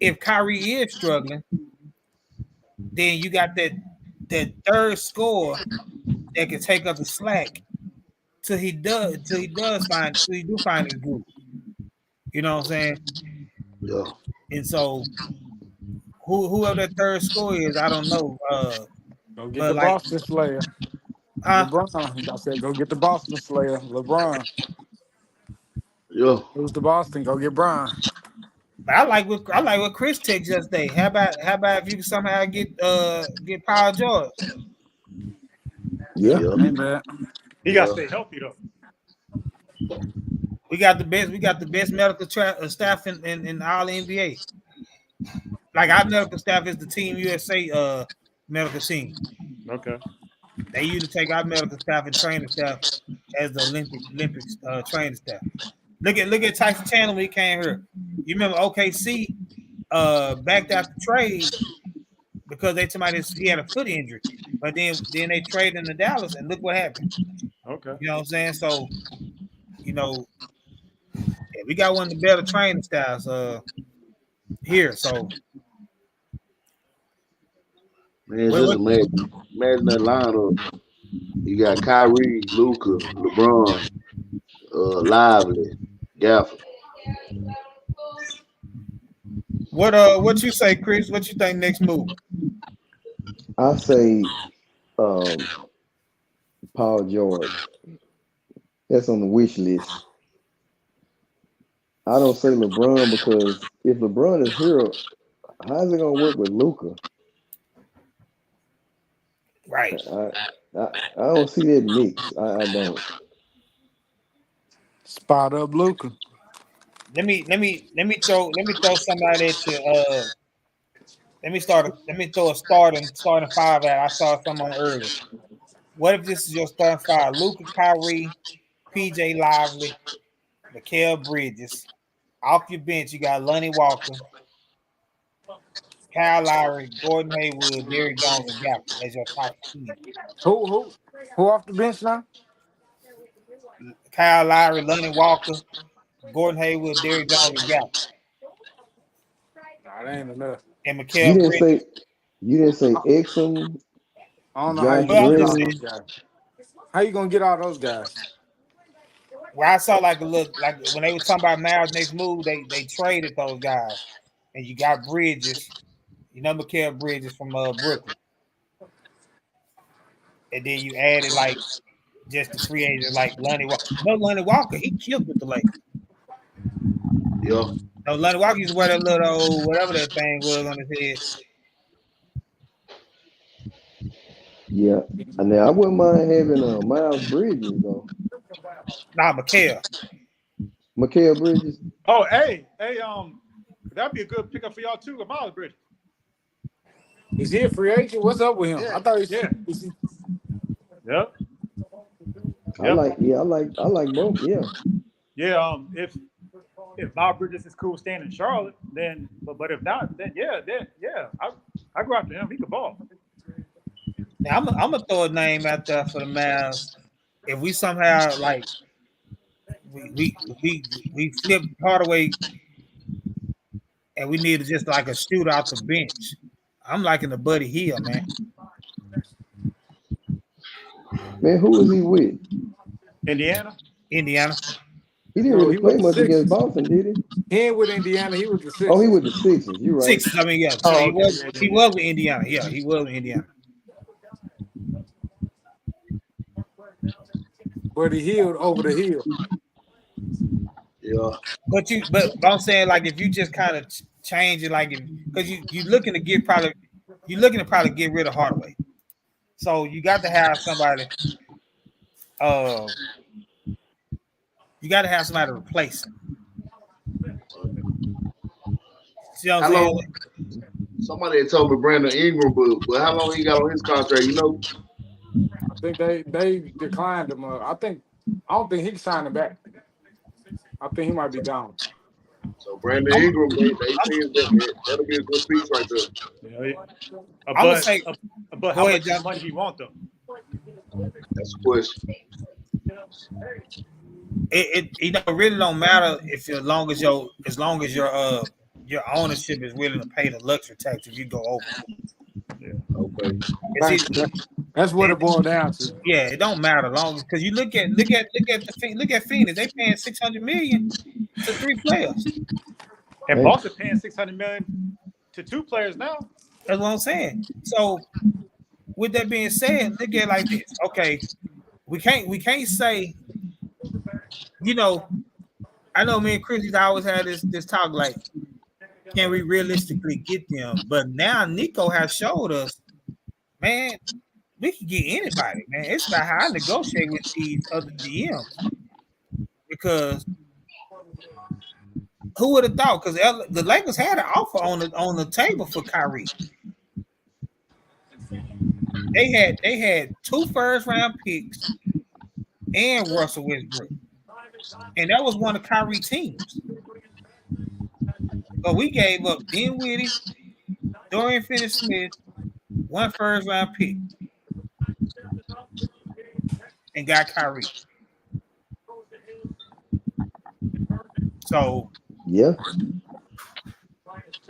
If Kyrie is struggling, then you got that third score that can take up the slack till he do find his group. You know what I'm saying? Yeah. And so whoever that third score is, I don't know. Go get the Boston Slayer. LeBron. I said, go get the Boston Slayer. LeBron. Yeah. Who's the Boston? Go get Bron. But I like what Chris texted yesterday. How about if you somehow get Paul George? Yeah. Ain't bad. He got to stay healthy though. We got the best medical staff in all NBA. Like our medical staff is the Team USA medical team. Okay. They usually take our medical staff and training staff as the Olympics training staff. Look at Tyson Chandler when he came here. You remember OKC backed out the trade because he had a foot injury, but then they traded into Dallas and look what happened. Okay. You know what I'm saying? So, we got one of the better training styles here. So, Man, just imagine that lineup. You got Kyrie, Luka, LeBron, Lively, Gafford. what you say, Chris? What you think next move? I say Paul George. That's on the wish list. I don't say LeBron because if LeBron is here, how's it gonna work with Luka? Right. I don't see that mix. I don't. Spot up Luka. Let me throw somebody at you. Let me throw a starting five out. I saw someone earlier. What if this is your starting five? Luka, Kyrie, PJ Lively, Mikal Bridges. Off your bench, you got Lonnie Walker, Kyle Lowry, Gordon Hayward, Derrick Jones, and Gafford as your top team. Who off the bench now? Kyle Lowry, Lonnie Walker, Gordon Hayward, Derrick Jones, and Gafford. Nah, that ain't enough. And Mikal Bridges. You didn't say Exum. I don't know how you Josh gonna get all Green. those guys. How you gonna get all those guys? Where I saw like when they were talking about Miles' next move, they traded those guys, and you got Bridges, Mikal Bridges from Brooklyn, and then you added like just the free agent like Lonnie Walker. No, Lonnie Walker, he killed with the Lakers. Yeah. No, Lonnie Walker used to wear that little whatever that thing was on his head. Yeah, and I wouldn't mind having Miles Bridges though. Nah, Mikal Bridges. Oh, hey, that'd be a good pickup for y'all too, Miles Bridges. Is he a free agent? What's up with him? Yeah. I thought he's Yep. I like both. Yeah. Yeah. If Miles Bridges is cool staying in Charlotte, then but if not, then yeah, I go after him. He could ball. Now, I'm gonna throw a name out there for the Mavs. If we somehow like we flip Hardaway and we need just like a shooter off the bench, I'm liking the Buddy Hield, man. Man, who was he with? Indiana. He didn't really play much against Boston, did he? He ain't with Indiana. He was the Sixers. Oh, he with the Sixers. You're right. Sixers. I mean, yeah. Oh, he okay. was with Indiana. Yeah, he was with Indiana. But he healed over the hill. Yeah. But I'm saying like if you just kind of change it, like because you're looking to probably get rid of Hardaway, so you got to have somebody. You got to have somebody to replace him. See what I'm saying? Somebody had told me Brandon Ingram, but how long he got on his contract? I think they declined him. I don't think he can sign him back. I think he might be down. So Brandon Ingram, they think that'll be a good piece right there. Yeah. I'm gonna say, but how much money do you want though? That's a question. It really don't matter if as long as your ownership is willing to pay the luxury tax if you go over. Yeah. Okay. That's what it boiled down to. Yeah, it don't matter long because you look at Phoenix. They paying $600 million to 3 players. And Boston paying $600 million to 2 players now. That's what I'm saying. So, with that being said, look at it like this. Okay, we can't say, I know me and Chris always had this talk like, can we realistically get them? But now Nico has showed us, man, we can get anybody, man. It's about how I negotiate with these other GMs because who would have thought? Because the Lakers had an offer on the table for Kyrie. They had 2 first-round picks and Russell Westbrook, and that was one of Kyrie's teams. But we gave up Dinwiddie, Dorian Finney-Smith, 1 first-round pick, and got Kyrie. So yeah.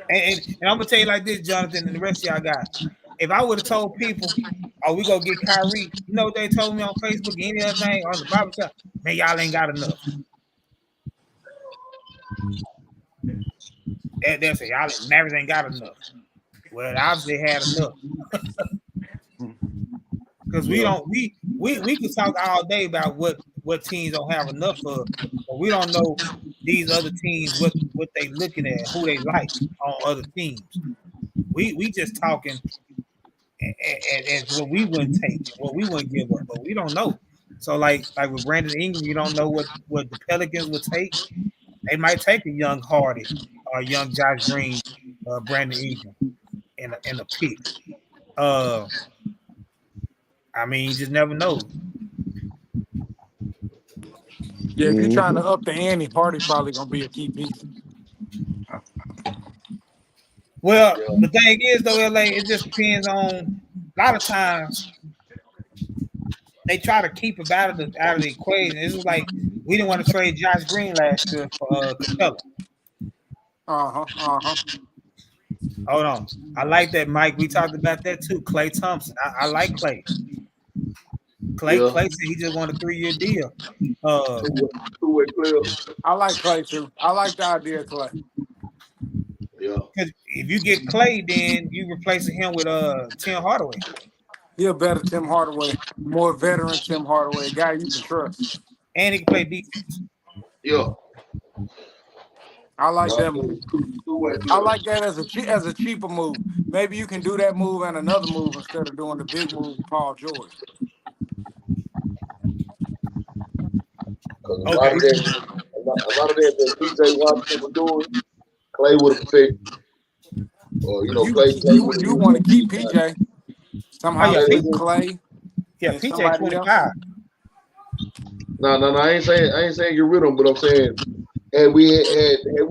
And I'm gonna tell you like this, Jonathan, and the rest of y'all guys. If I would have told people, "Oh, we gonna get Kyrie," you know what they told me on Facebook, any other thing, on the Bible stuff, man, y'all ain't got enough. They'll say y'all Mavericks ain't got enough. Well, obviously had enough. Because we can talk all day about what teams don't have enough of, but we don't know these other teams what they looking at, who they like on other teams. We just talking as what we wouldn't take, what we wouldn't give up, but we don't know. So like with Brandon Ingram, you don't know what the Pelicans would take. They might take a young Hardy or young Josh Green, Brandon Ingram in a pick. I mean, you just never know. Yeah, if you're trying to up the ante, Hardy probably gonna be a key piece. Well, the thing is though, LA, it just depends on a lot of times they try to keep it out of the equation. It's like we didn't want to trade Josh Green last year for Capella. Hold on. I like that, Mike. We talked about that too. Klay Thompson. I like Klay. Klay said he just won a 3-year deal. I like Klay too. I like the idea of Klay. Yeah. Because if you get Klay, then you replacing him with Tim Hardaway. He a better Tim Hardaway, more veteran Tim Hardaway, a guy you can trust. And he can play defense. Yeah. I like that move. I like that as a cheaper move. Maybe you can do that move and another move instead of doing the big move with Paul George. A lot of that PJ Washington was doing, Klay would have picked. Or you want to keep PJ somehow? Klay. Yeah, PJ 25. No. I ain't saying get rid of him, but I'm saying had we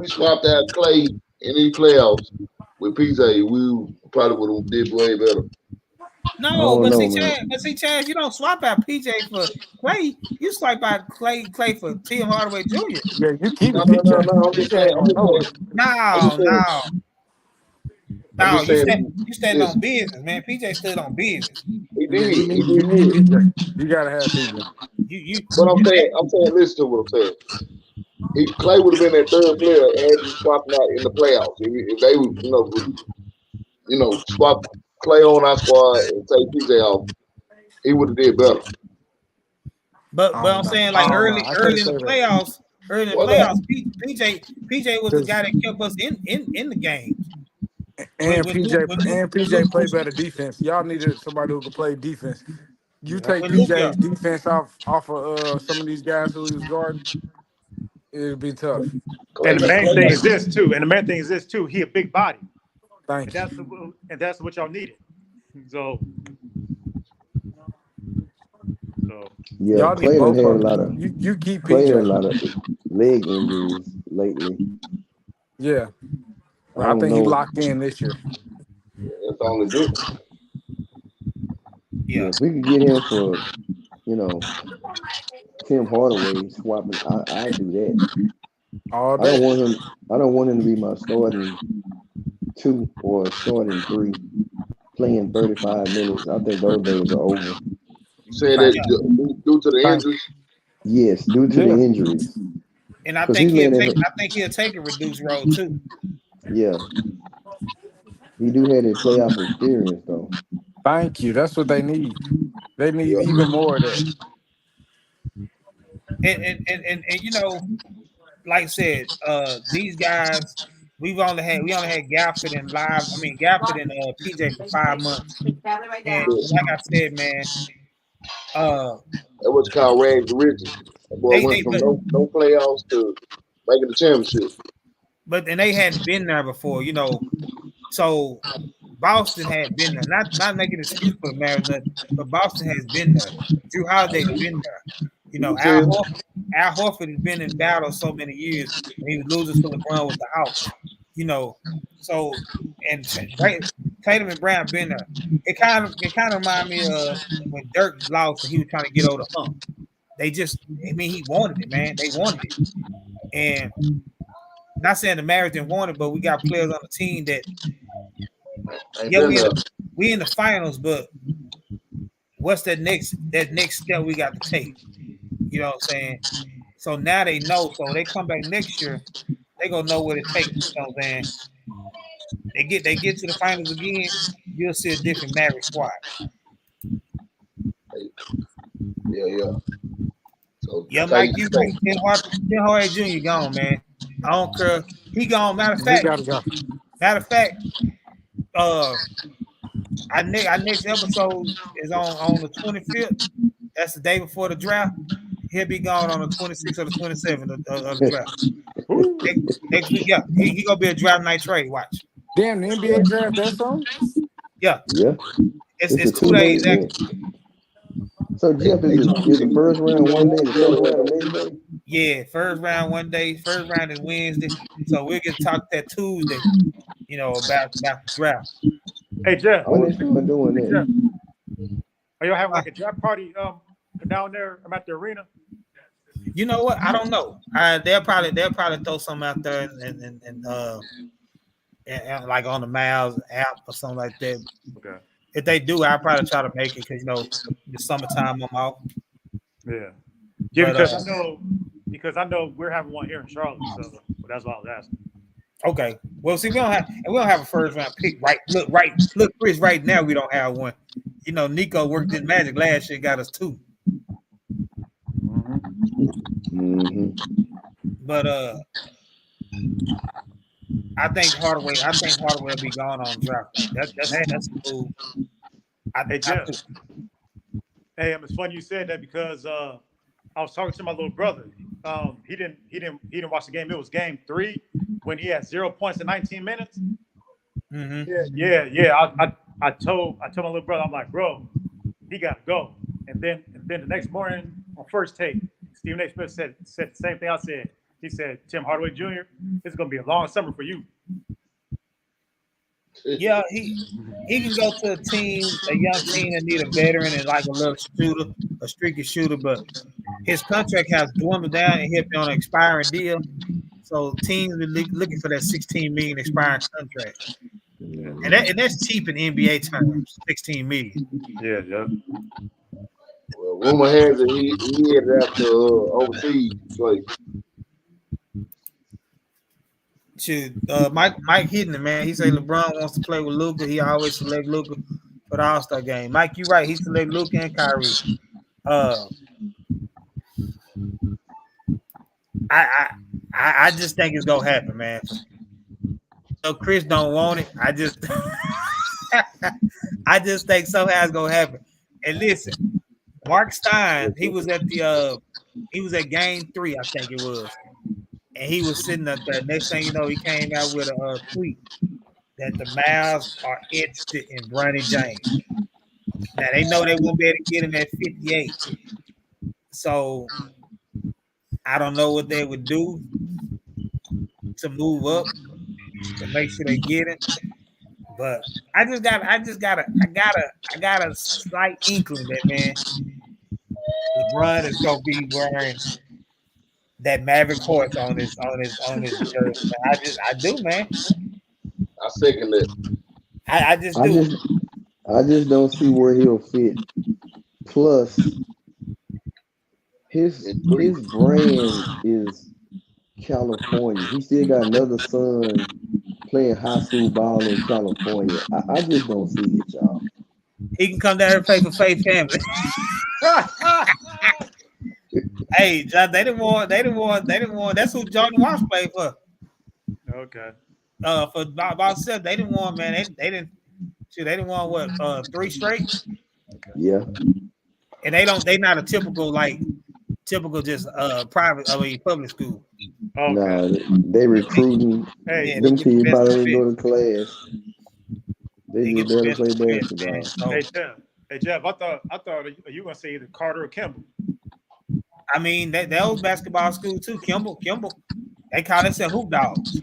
swapped out Klay in these playoffs with PJ, we probably would have did way better. No, but see, Chaz, you don't swap out PJ for Klay. You swap out Klay for Tim Hardaway Jr. Yeah, you keep PJ. No. I'm just saying. No, you stand on business, man. PJ stood on business. He did. You gotta have PJ. But I'm saying, listen to what I'm saying. Klay would have been that third player had he swapped out in the playoffs. If they would, swap Klay on our squad and take PJ off, he would have did better. But I'm saying like early in the playoffs, PJ was the guy that kept us in the game. And PJ played better defense. Y'all needed somebody who could play defense. You take PJ's defense off of some of these guys who he was guarding, it'd be tough. And the main thing is this too. He a big body. Thank you. That's what y'all needed. So yeah, y'all Klay had a lot of you keep Klay had a PJ. lot of leg injuries lately. Yeah. I think he locked in this year. That's all it did. Yeah, if we could get him for, Tim Hardaway swapping, I do that. All I day. don't want him to be my starting 2 or starting 3, playing 35 minutes. I think those days are over. You saying that due to the injuries? Yes, due to the injuries. and I think he'll take a reduced role too. Yeah. He do have that playoff experience though. Thank you. That's what they need. They need even more of that. And like I said, these guys, we only had Gafford and Gafford and PJ for 5 months. And like I said, man, that was called rags to riches. That boy went from no playoffs to making the championship. But they hadn't been there before, you know. So Boston had been there. Not making an excuse for the Mariners, but Boston has been there. Drew Holiday's been there. You know, Al Horford has been in battle so many years, and he was losing to LeBron with the Hawks. You know, so and Tatum and Brown been there. It kind of remind me of when Dirk lost and he was trying to get over the hump. He wanted it, man. They wanted it, and not saying the Mariners didn't want it, but we got players on the team that we in the finals, but what's that next step we got to take? You know what I'm saying? So now they know. So they come back next year, they gonna know what it takes. You know what I'm saying? They get to the finals again, you'll see a different Maverick squad. Yeah. So yeah, Mike, you right. Tim Hardaway Jr. gone, man. I don't care. He gone. Matter of fact, our next episode is on the 25th. That's the day before the draft. He'll be gone on the 26th or the 27th of the draft. Next week, yeah. He gonna be a draft night trade. Watch. Damn, the NBA draft that soon? Yeah. It's 2 days actually. So Jeff, is the first round one day, the second round the next day? Yeah, first round one day, first round is Wednesday. So we'll get to talk that Tuesday, you know, about the draft. Hey Jeff, When they start doing that? Jeff, are y'all having like a draft party down there about the arena? You know what? I don't know. They'll probably throw something out there and like on the Miles app or something like that. Okay. If they do, I'll probably try to make it because you know the summertime I'm off. Yeah, But, because I know we're having one here in Charlotte, so that's why I was asking. Okay. Well, see, we don't have a first round pick. Look, Chris. Right now, we don't have one. You know, Nico worked in Magic last year, got us 2. Mm-hmm. But I think Hardaway will be gone on draft. That's cool. Hey, it's funny you said that because I was talking to my little brother. He didn't watch the game. It was game 3 when he had 0 points in 19 minutes. Mm-hmm. Yeah. I told my little brother, I'm like, bro, he got to go. And then the next morning on First Take, Stephen A. Smith said the same thing I said. He said, Tim Hardaway Jr., it's going to be a long summer for you. Yeah, he can go to a young team that need a veteran and like a little shooter, a streaky shooter, but his contract has dwindled down and he'll be on an expiring deal. So teams are looking for that $16 million expiring contract. And that's cheap in NBA terms, $16 million. Yeah. Well, rumor has it he headed out to overseas play. Mike hitting it, man. He said LeBron wants to play with Luka. He always select Luka for the All-Star game. Mike, you're right. He select Luka and Kyrie. I just think it's gonna happen, man. So Chris don't want it. I just think somehow it's gonna happen. And listen, Mark Stein, he was at game 3, I think it was. And he was sitting up there. Next thing you know, he came out with a tweet that the Mavs are interested in Bronny James. Now, they know they won't be able to get him at 58. So, I don't know what they would do to move up to make sure they get him. But I got a slight inkling that, man, LeBron is going to be wearing that Maverick horse on his jersey. I do, man. I second that. I just do. I just don't see where he'll fit. Plus, his brand is California. He still got another son playing high school ball in California. I just don't see it, y'all. He can come down here and play for Faith Family. Hey, John, they didn't want. That's who Jordan Walsh played for. Okay. for about 7. They didn't want, man. They didn't. Shit, they didn't want what 3 straight, Yeah. and they not a typical just private public school. Okay. No, they recruiting. Hey, Yeah, Them they get the kids best probably of didn't it. go to class. They They just get the there to best play of it, basketball. man. So, hey Jeff, I thought you were gonna say either Carter or Kimball. I mean, that was basketball school too. Kimball, they call themselves hoop dogs.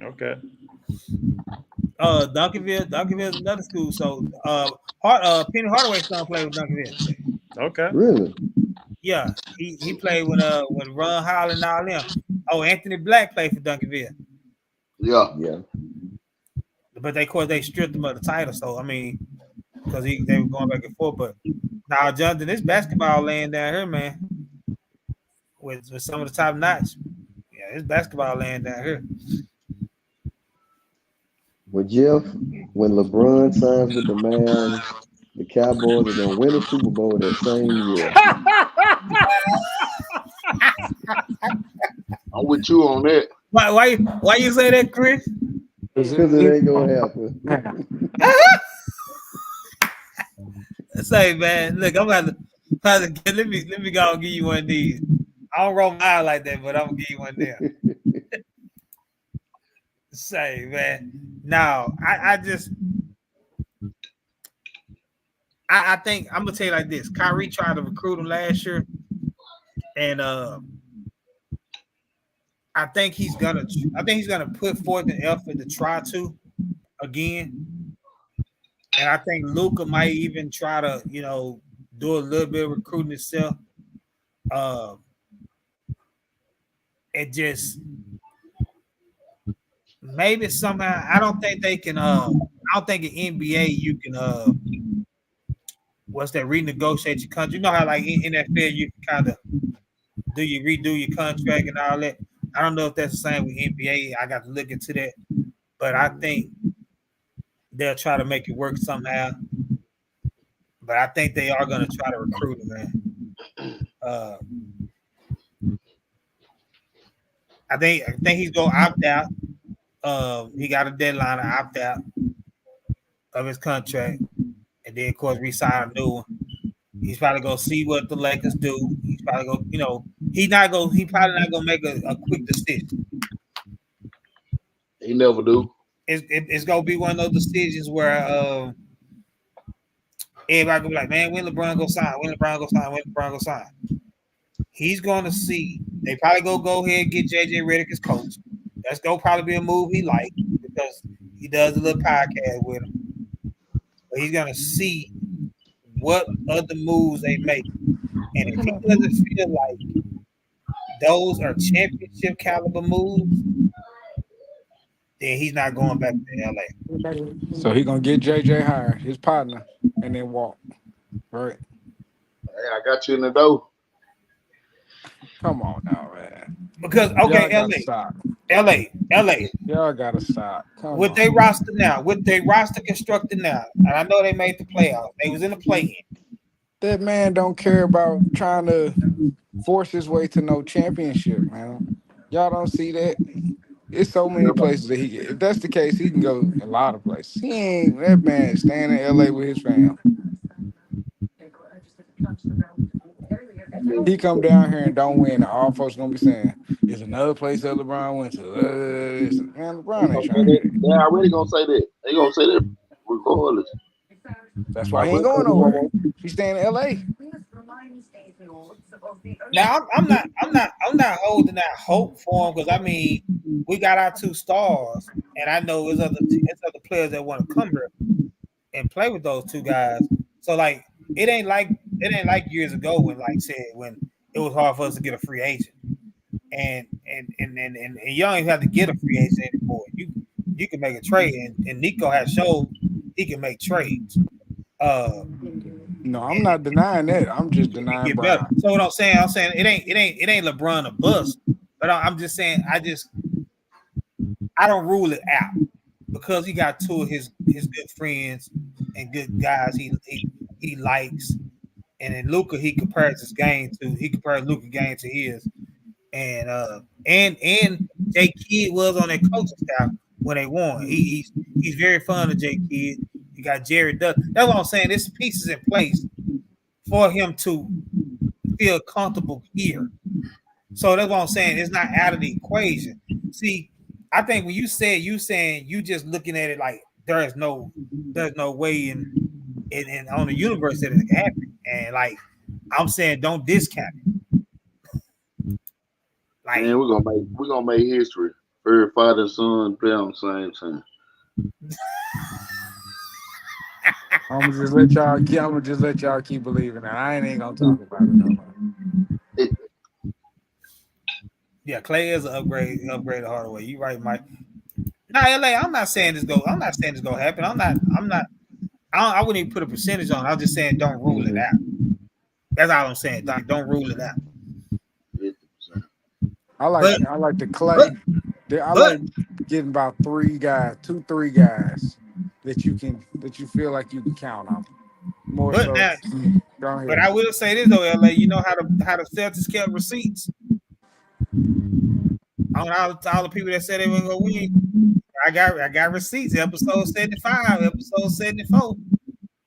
Okay. Duncanville is another school. So, Penny Hardaway son played with Duncanville. Okay. Really? Yeah, he played with Ron Howell and all them. Oh, Anthony Black played for Duncanville, Yeah. Yeah. but of course they stripped him of the title. So I mean, because they were going back and forth. But now, Jonathan, this basketball land down here, man, with some of the top notch. Yeah, it's basketball land down here. Well, Jeff, when LeBron signs with the Mavs, the Cowboys are gonna win the Super Bowl that same year. I'm with you on that. Why you say that, Chris? Because it ain't gonna happen. Say, man, look, I'm about to let me go and give you one of these. I don't roll my eye like that, but I'm gonna give you one there. Say, man, no, I think I'm gonna tell you like this. Kyrie tried to recruit him last year, and I think he's gonna put forth an effort to try to again. And I think Luka might even try to, do a little bit of recruiting himself. It just maybe somehow I don't think they can. I don't think in NBA you can. What's that? Renegotiate your contract. You know how like in NFL you can kind of redo your contract and all that. I don't know if that's the same with NBA. I got to look into that, but I think they'll try to make it work somehow. But I think they are going to try to recruit him, man. I think he's going to opt out. He got a deadline to opt out of his contract, and then of course re-sign a new one. He's probably going to see what the Lakers do. He's probably going, he probably not going to make a quick decision. He never do. It's going to be one of those decisions where everybody gonna be like, man, when LeBron go sign? When LeBron go sign? He's going to see. They probably go ahead and get JJ Redick as coach. That's going to probably be a move he likes because he does a little podcast with him. But he's going to see what other moves they make. And if he doesn't feel like those are championship caliber moves, then he's not going back to LA. So he gonna get JJ hired, his partner, and then walk. Right. Hey, I got you in the door. Come on now, man. Because LA. Y'all gotta stop. With their roster constructed now, and I know they made the playoffs. They was in the play-in. That man don't care about trying to force his way to no championship, man. Y'all don't see that? It's so many places that he can. If that's the case, he can go a lot of places. That man staying in LA with his family. He come down here and don't win, and all folks gonna be saying, "There's another place that LeBron went to." Man, LeBron ain't trying to. They already gonna say that. They gonna say that regardless. That's why he ain't going nowhere. He's staying in LA. Now I'm not holding that hope for him because I mean we got our 2 stars, and I know there's other players that want to come here and play with those 2 guys. So like it ain't like years ago when it was hard for us to get a free agent, and you don't even have to get a free agent anymore. You can make a trade, and Nico has showed he can make trades. No, I'm not denying that. I'm just denying Brown. So what I'm saying it ain't LeBron a bust, but I'm just saying I don't rule it out because he got 2 of his good friends and good guys he likes, and then Luka he compares Luka's game to his, and Jay Kidd was on that coaching staff, when they won. He's very fun of J Kidd. You got Jared Duck. That's what I'm saying. This piece is in place for him to feel comfortable here. So that's what I'm saying. It's not out of the equation. See, I think when you saying you just looking at it like there's no way in on the universe that it can happen. And like I'm saying, don't discount it. Like Man, we're gonna make history. Her father and son play on the same team. I'm gonna just let y'all keep believing that. I ain't gonna talk about it no more. yeah, Clay is an upgrade Hardaway. You right, Mike. Nah, LA, I'm not saying this go happen. I wouldn't even put a percentage on it. I'm just saying don't rule it out. That's all I'm saying. Don't rule it out. 50%. I like the Clay. I like getting about 3 guys that you feel like you can count on. More But so. now, Go ahead. but I will say this though, LA. You know how the Celtics kept receipts on all the people that said they were gonna win. I got receipts. Episode 75, episode 74,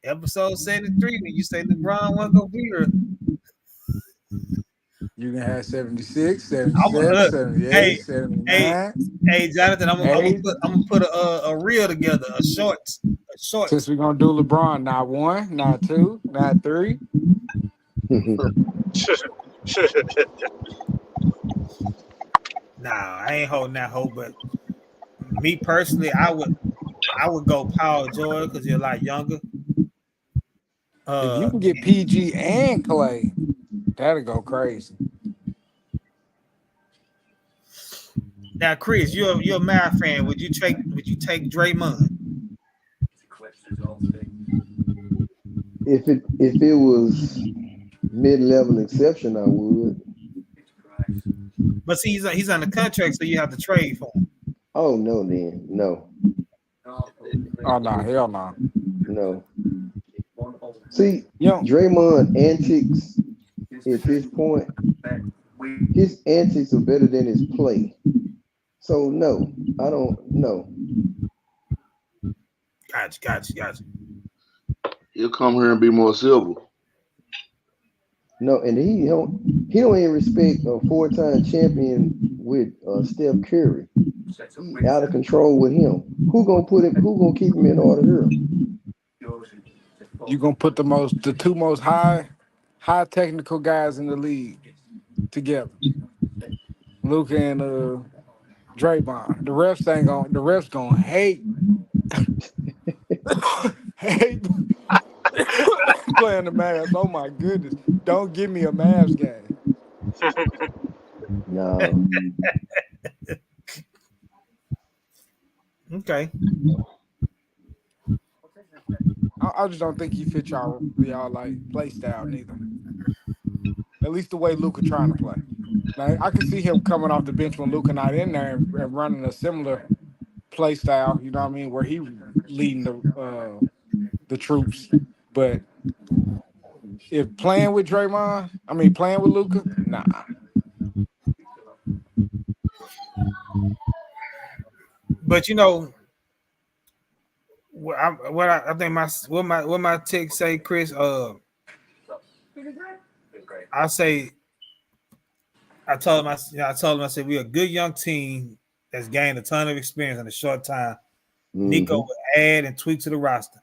episode 73. When you say LeBron wasn't gonna be here, You can have 76, 77, 78, 79. Hey, Jonathan, I'm gonna put a reel together, a shorts. Since we're gonna do LeBron, not 1, not 2, not 3. Nah, I ain't holding that hope, but me personally, I would go Paul George because you're a lot younger. If you can get PG and Clay, that'll go crazy. Now, Chris, you're a Mavs fan. Would you take Draymond? If it was mid-level exception, I would. But see, he's on the contract, so you have to trade for him. Oh no, then no. Oh no, hell no. No. See, Yo. Draymond antics at this point, his antics are better than his play. So no, I don't know. Gotcha. He'll come here and be more civil. No, and he don't even respect a 4-time champion with Steph Curry. He out of control with him. Who gonna keep him in order here? You gonna put the two most high technical guys in the league together. Luka and Draymond. The refs gonna hate playing the Mavs. Oh my goodness. Don't give me a Mavs game. No. Okay. I just don't think he fit y'all like play style neither. At least the way Luka trying to play. Now, I can see him coming off the bench when Luka not in there and running a similar play style. You know what I mean, where he leading the troops. But if playing with Luka, nah. But you know, I think my text say, Chris. I told him I said we're a good young team that's gained a ton of experience in a short time. Mm-hmm. Nico will add and tweak to the roster.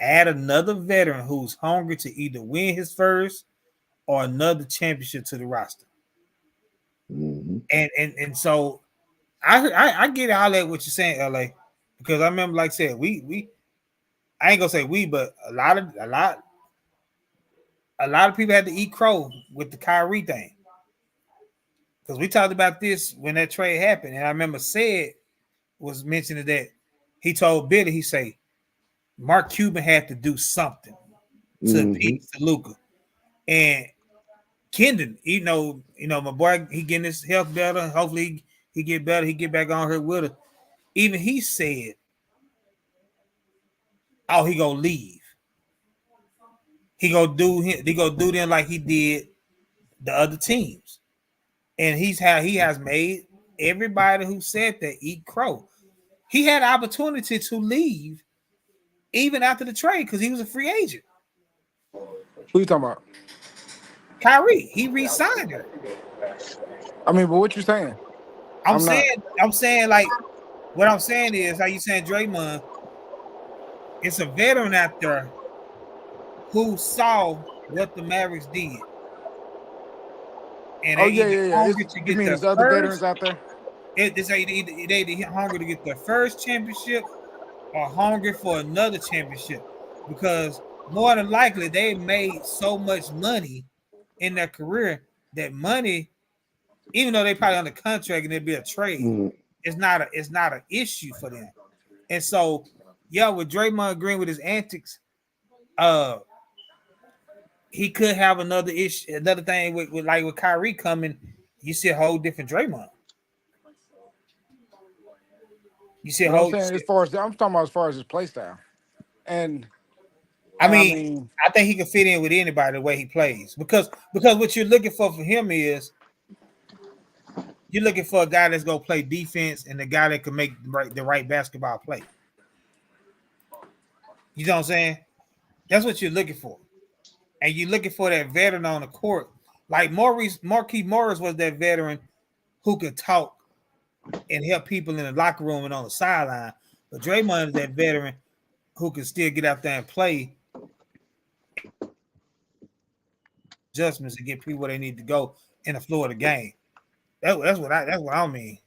Add another veteran who's hungry to either win his first or another championship to the roster. Mm-hmm. And so I get all that what you're saying, LA, because I remember, like I said, we I ain't gonna say we, but a lot of people had to eat crow with the Kyrie thing. Because we talked about this when that trade happened, and I remember Said was mentioning that he told Billy, he say Mark Cuban had to do something to appease to Luka. And Kendon, you know, my boy, he getting his health better. Hopefully he get better. He get back on here with her. Even he said, "Oh, he gonna leave. He gonna do them like he did the other teams." And he has made everybody who said that eat crow. he had an opportunity to leave even after the trade because he was a free agent. Who you talking about? Kyrie, he re-signed her. I mean, but what you saying? I'm saying like what I'm saying is how you saying Draymond. It's a veteran out there who saw what the Mavericks did. And Oh yeah. You mean there's other veterans out there? They hungry to get their first championship or hungry for another championship because more than likely they made so much money in their career that money, even though they probably under contract and there'd be a trade, it's not an issue for them. And so, yeah, with Draymond agreeing with his antics, he could have another issue, another thing with Kyrie coming. You see a whole different Draymond. You see a whole. I'm talking about as far as his play style, and I mean, I think he can fit in with anybody the way he plays because what you're looking for him is you're looking for a guy that's gonna play defense and the guy that can make the right basketball play. You know what I'm saying? That's what you're looking for, and you're looking for that veteran on the court. Like Marquise Morris was that veteran who could talk and help people in the locker room and on the sideline. But Draymond is that veteran who can still get out there and play adjustments to get people where they need to go in the floor of the game. That's what I mean.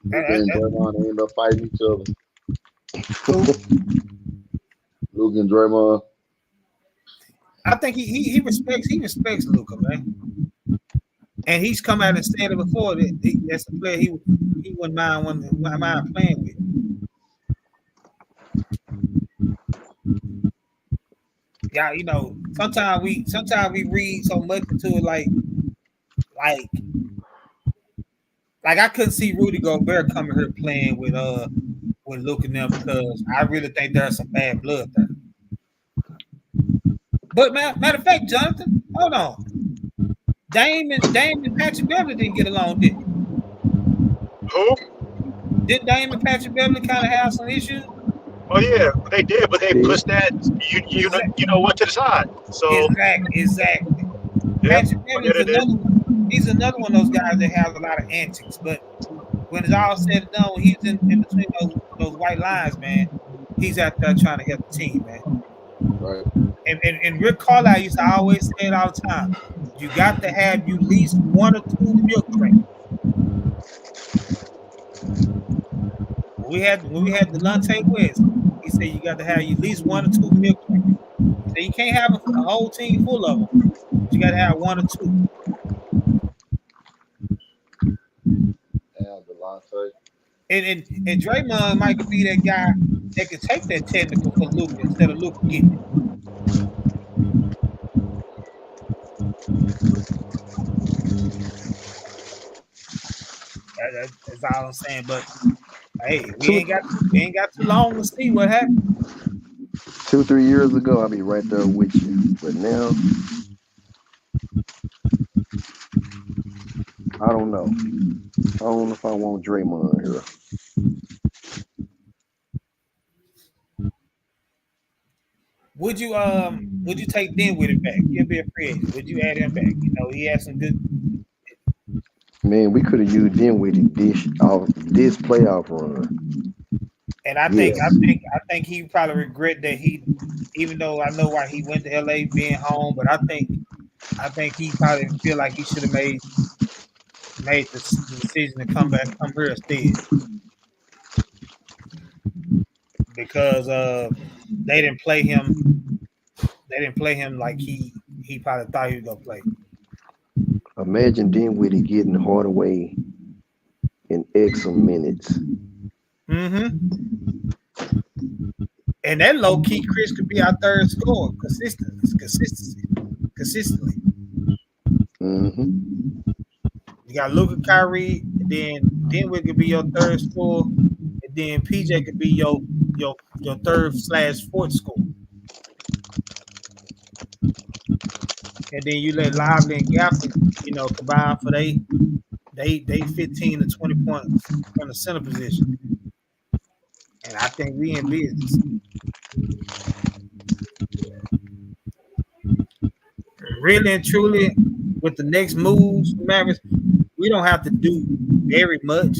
Luke and Draymond end up fighting each other. Luke and Draymond. I think he respects Luka, man. And he's come out and said it before that's the player he wouldn't mind playing with. Yeah, you know, sometimes we read so much into it like I couldn't see Rudy Gobert coming here playing with Luka and them because I really think there's some bad blood there. But matter of fact, Jonathan, hold on. Dame and Patrick Beverly didn't get along, did they? Who? Did Dame and Patrick Beverly kind of have some issues? Oh yeah, they did, but they pushed that you know what to the side. So exactly. Yeah, Patrick Beverly he's another one of those guys that has a lot of antics, but when it's all said and done, when he's in between those white lines, man, he's out there trying to help the team, man. Right. And Rick Carlisle used to always say it all the time. You got to have you at least 1 or 2 milk drinks. When we had Delonte West, he said you got to have you at least 1 or 2 milk drinks. So you can't have a whole team full of them. But you got to have 1 or 2. Damn, Delonte. And Draymond might be that guy that can take that technical for Luka instead of Luka getting it. That's all I'm saying. But hey, we ain't got too long to see what happened. 2-3 years ago, I'll be right there with you. But now, I don't know. I don't know if I want Draymond here. Would you take Dinwiddie back? He'll be a free agent. Would you add him back? You know, he had some good. Man, we could have used Dinwiddie this playoff run. And I think he probably regret that even though I know why he went to LA being home, but I think he probably feel like he should have made the decision to come here instead. Because they didn't play him like he probably thought he was gonna play. Imagine Dinwiddie getting Hardaway in X minutes. Mm-hmm. And that low key Chris could be our third scorer consistently. Mm-hmm. You got Luka, Kyrie, and then Dinwiddie could be your third scorer, and then PJ could be your third/fourth scorer. and then you let Lively and Gafford, combine for they 15 to 20 points from the center position. And I think we in business. Really and truly, with the next moves, Mavericks, we don't have to do very much.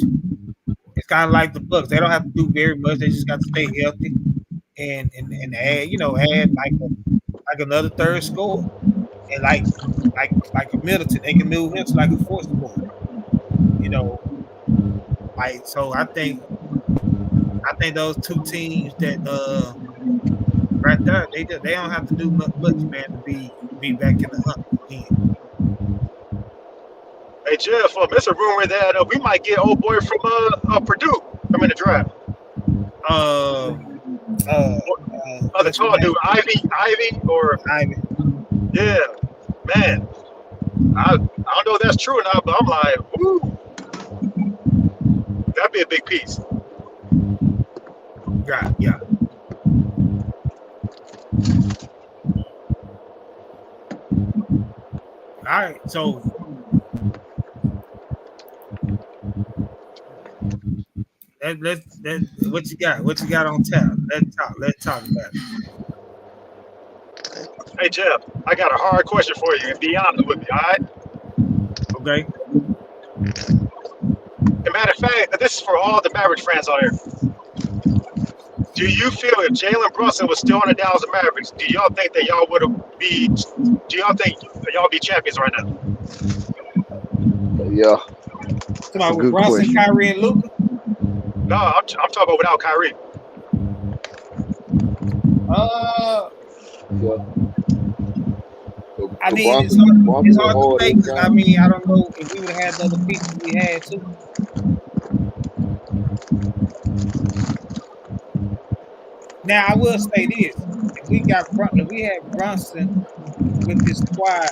It's kind of like the Bucks; they don't have to do very much. They just got to stay healthy and add like another third score, and like a Middleton, they can move him to like a fourth score. So I think those two teams that right there, they don't have to do much, man, to be back in the hunt again. Hey Jeff, there's a rumor that we might get old boy from Purdue from in the draft. The tall dude, Ivy or Ivy. Yeah, man. I don't know if that's true or not, but I'm like, whoo, that'd be a big piece. Yeah. All right, so let's what you got? What you got on tap? Let's talk about it. Hey Jeff, I got a hard question for you, and be honest with me, all right? Okay. As a matter of fact, this is for all the Mavericks fans out here. Do you feel if Jalen Brunson was still on the Dallas Mavericks, do y'all think that y'all be champions right now? Yeah. Come on, with Brunson, question. Kyrie, and Luka? No, I'm talking about without Kyrie. Yeah. I mean, it's hard to say. I mean, I don't know if we would have had the other pieces we had too. Now I will say this: if we had Brunson with this squad,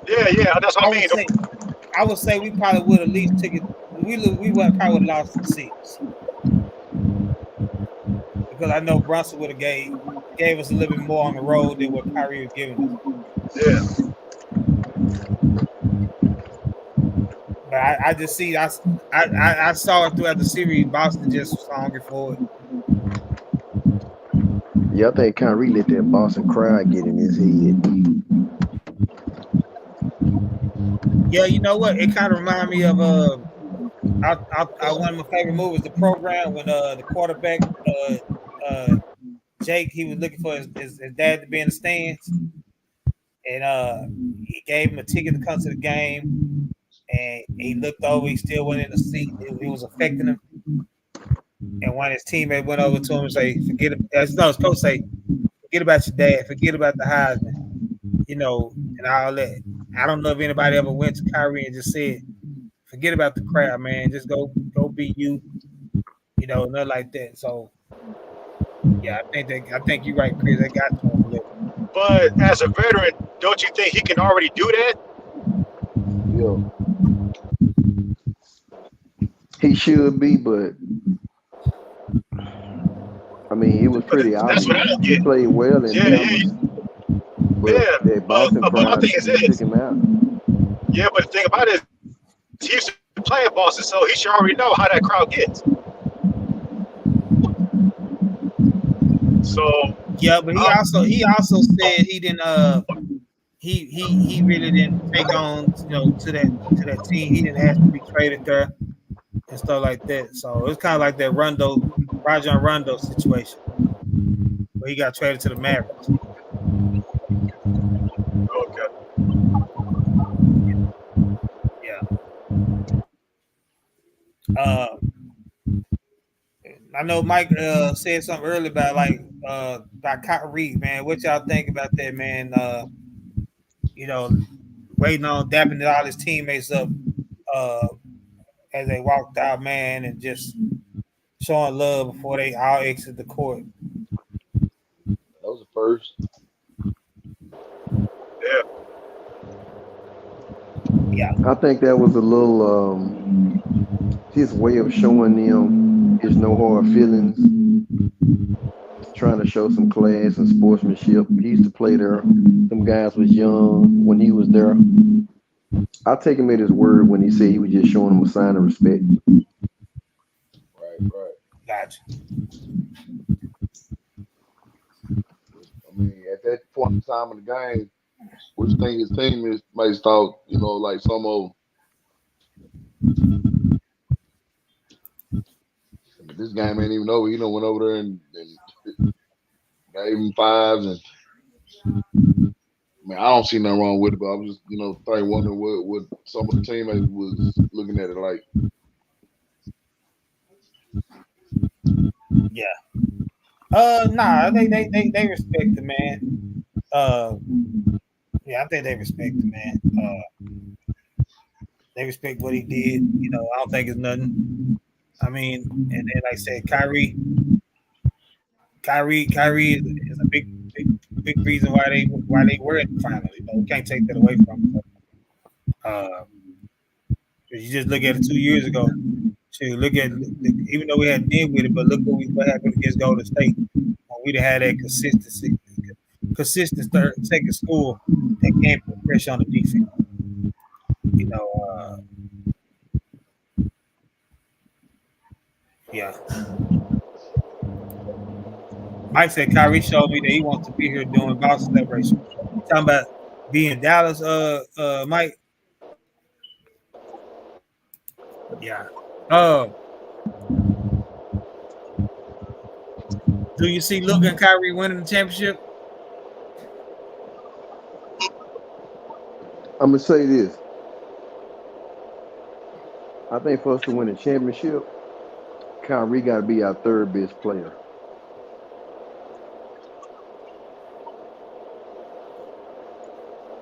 yeah, that's what I mean. I would say we probably would at least took it. We would probably would have lost 6 because I know Brunson would have gave us a little bit more on the road than what Kyrie was giving us. Yeah. But I just see I saw it throughout the series. Boston just was hungry for it. Yeah, I think Kyrie let that Boston crowd get in his head. Yeah, you know what? It kind of reminded me of one of my favorite movies, The Program, when the quarterback Jake, he was looking for his dad to be in the stands, and he gave him a ticket to come to the game, and he looked over, he still wasn't in the seat. It was affecting him. And when his teammate went over to him and say, forget about your dad, forget about the Heisman, and all that. I don't know if anybody ever went to Kyrie and just said, forget about the crowd, man. Just go be you, nothing like that. So yeah, I think you're right, Chris. I got to him a little. But as a veteran, don't you think he can already do that? Yeah. He should be, but I mean, it was pretty obvious. He played well in Dallas. That Boston crowd took him out. Yeah, but the thing about it is he used to play in Boston, so he should already know how that crowd gets. So yeah, but he also said he didn't he really didn't take on to that team. He didn't ask to be traded there and stuff like that. So it's kind of like that Rajon Rondo situation where he got traded to the Mavericks. Okay. Yeah. I know Mike said something earlier about Kyrie, man. What y'all think about that, man? Waiting on dapping all his teammates up as they walked out, man, and just showing love before they all exit the court. That was the first. Yeah. I think that was a little his way of showing them his no hard feelings, trying to show some class and sportsmanship. He used to play there. Them guys was young when he was there. I'll take him at his word when he said he was just showing them a sign of respect. Right. Gotcha. I mean, at that point in time in the game, which thing his team might thought, like some of this game ain't even over. He done went over there and gave him fives, and I mean, I don't see nothing wrong with it, but I was just, wondering what some of the teammates was looking at it like. Yeah. Nah, they respect the man. Yeah, I think they respect the man. They respect what he did. I don't think it's nothing. I mean, and then like I said, Kyrie is a big reason why they were in the final. We can't take that away from them. You just look at it 2 years ago. Look at even though we had been with it, but look what happened against Golden State. When we'd have had that consistent second score that can't put pressure on the defense. Yeah. Mike said Kyrie showed me that he wants to be here doing Boston celebration. You talking about being in Dallas, Mike? Yeah. Do you see Luka and Kyrie winning the championship? I'm gonna say this. I think for us to win a championship, Kyrie got to be our third best player.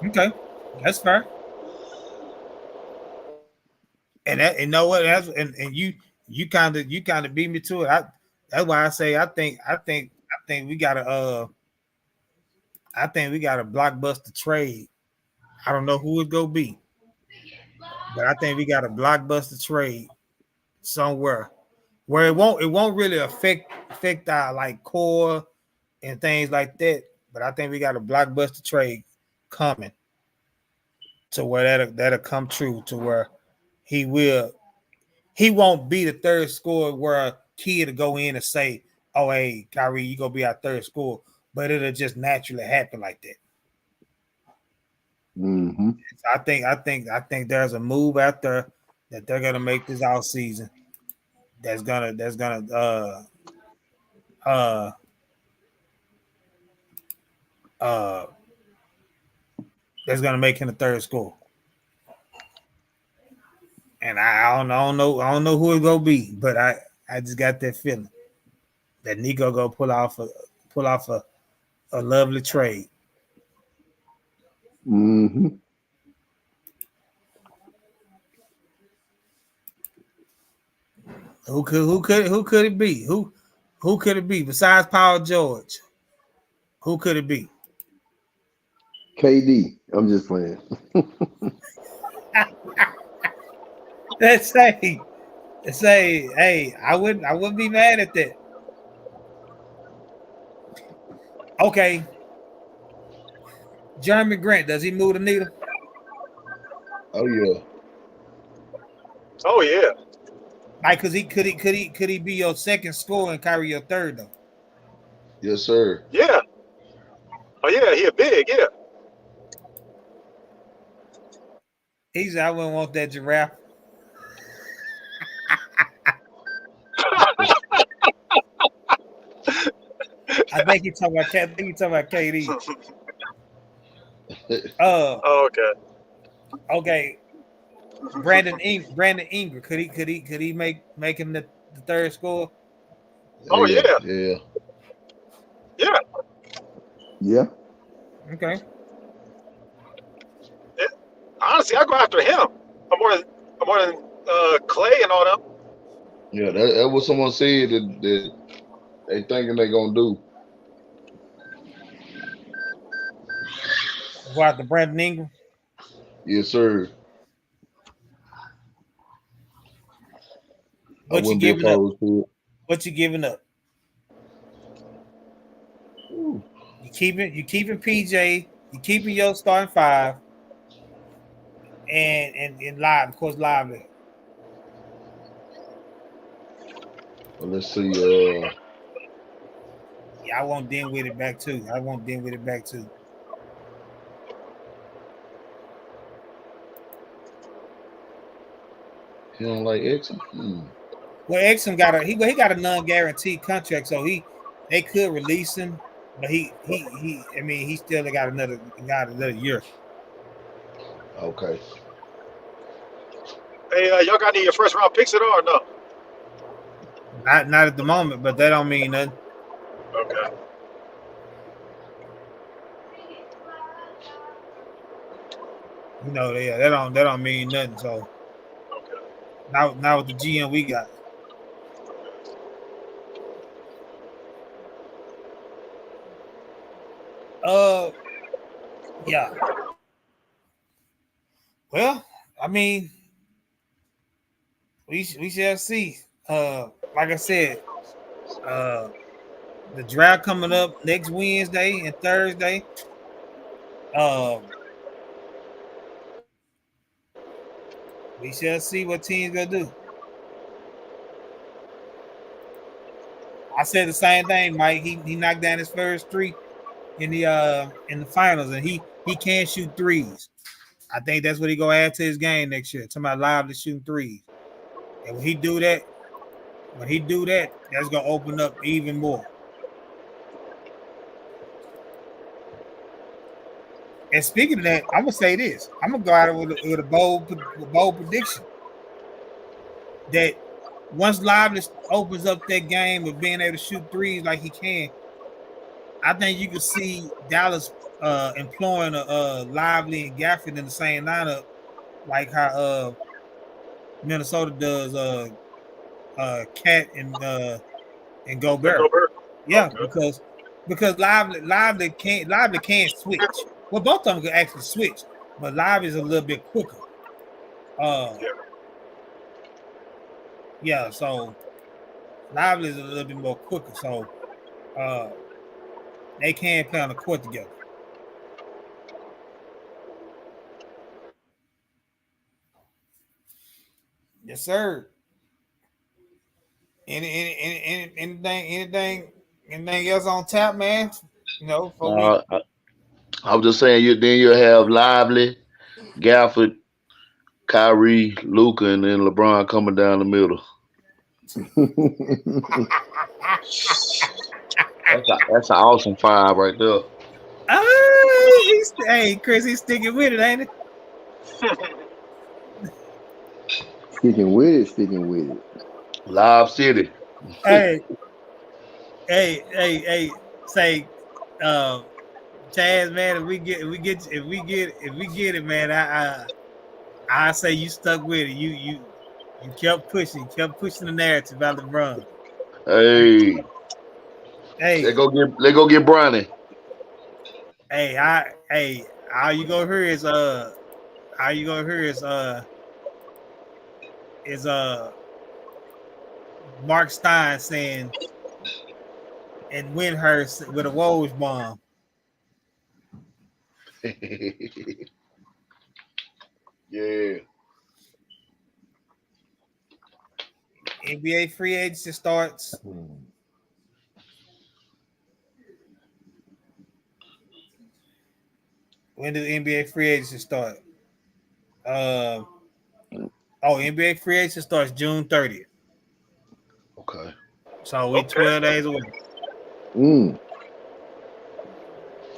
Okay, that's fair. And that, you know what? And you kind of beat me to it. That's why I say I think we got a blockbuster trade. I don't know who it's gonna be, but I think we got a blockbuster trade somewhere where it won't really affect our like core and things like that. But I think we got a blockbuster trade coming to where that'll come true to where he won't be the third scorer where a kid to go in and say, "Oh, hey, Kyrie, you gonna be our third scorer," but it'll just naturally happen like that. Mm-hmm. So I think there's a move out there that they're gonna make this out season. That's gonna make him the third scorer. And I don't know who it's gonna be, but I just got that feeling that Nico gonna pull off a lovely trade. Mm-hmm. Who could it be? Who could it be besides Paul George? Who could it be? KD. I'm just playing. Let's say, hey, I wouldn't be mad at that. Okay. Jeremy Grant, does he move the needle? Oh yeah. Oh yeah. Like, could he be your second scorer and Kyrie your third though? Yes, sir. Yeah. Oh yeah, he a big, yeah. He's I wouldn't want that giraffe. I think he's talking about KD. Oh, okay. Okay. Brandon Ingram, could he make him the third score? Oh yeah. Yeah. Yeah. Yeah. Okay. Honestly, I go after him. I'm more than Clay and all them. Yeah, that was someone said that they thinking they gonna do. Go after Brandon Ingram. Yes, sir. What you wouldn't be giving up? opposed to it. What you giving up? keeping PJ, you keeping your starting five, and live, of course, Lively. Well, let's see. Yeah, I want Dinwiddie back too. He don't like Exum. Well, Exum got a non-guaranteed contract, so they could release him, but he still got another year. Okay. Hey, y'all got any of your first round picks at all or no? Not at the moment, but that don't mean nothing. Okay. You know, that don't mean nothing. So now with the GM we got. Yeah. Well, I mean, we shall see. Like I said, the draft coming up next Wednesday and Thursday. We shall see what teams gonna do. I said the same thing, Mike. He knocked down his first three in the finals, and he can shoot threes. I think that's what he gonna add to his game next year. Talking about Lively shooting threes, and when he do that, that's gonna open up even more. And speaking of that, I'm gonna say this. I'm gonna go out with a bold prediction that once Lively opens up that game of being able to shoot threes like he can, I think you can see Dallas employing Lively and Gafford in the same lineup, like how Minnesota does Cat and Gobert. Yeah, okay. because Lively can't switch. Well, both of them can actually switch, but Lively is a little bit quicker. Yeah, so Lively is a little bit more quicker, so they can play on the court together. Yes, sir. Anything else on tap, man? You know, I was just saying you'll have Lively, Gafford, Kyrie, Luka, and then LeBron coming down the middle. That's an awesome five right there. Hey, Chris, he's sticking with it, ain't it? Sticking with it. Live City. Hey, say, Chaz, man, if we get it, man, I say you stuck with it. You kept pushing the narrative about LeBron. Hey, let's go get Bronny. All you gonna hear is Mark Stein saying and Windhurst with a Woj bomb. Yeah. NBA free agency starts. When did NBA free agency start? NBA free agency starts June 30th. Okay. So we 12 days away.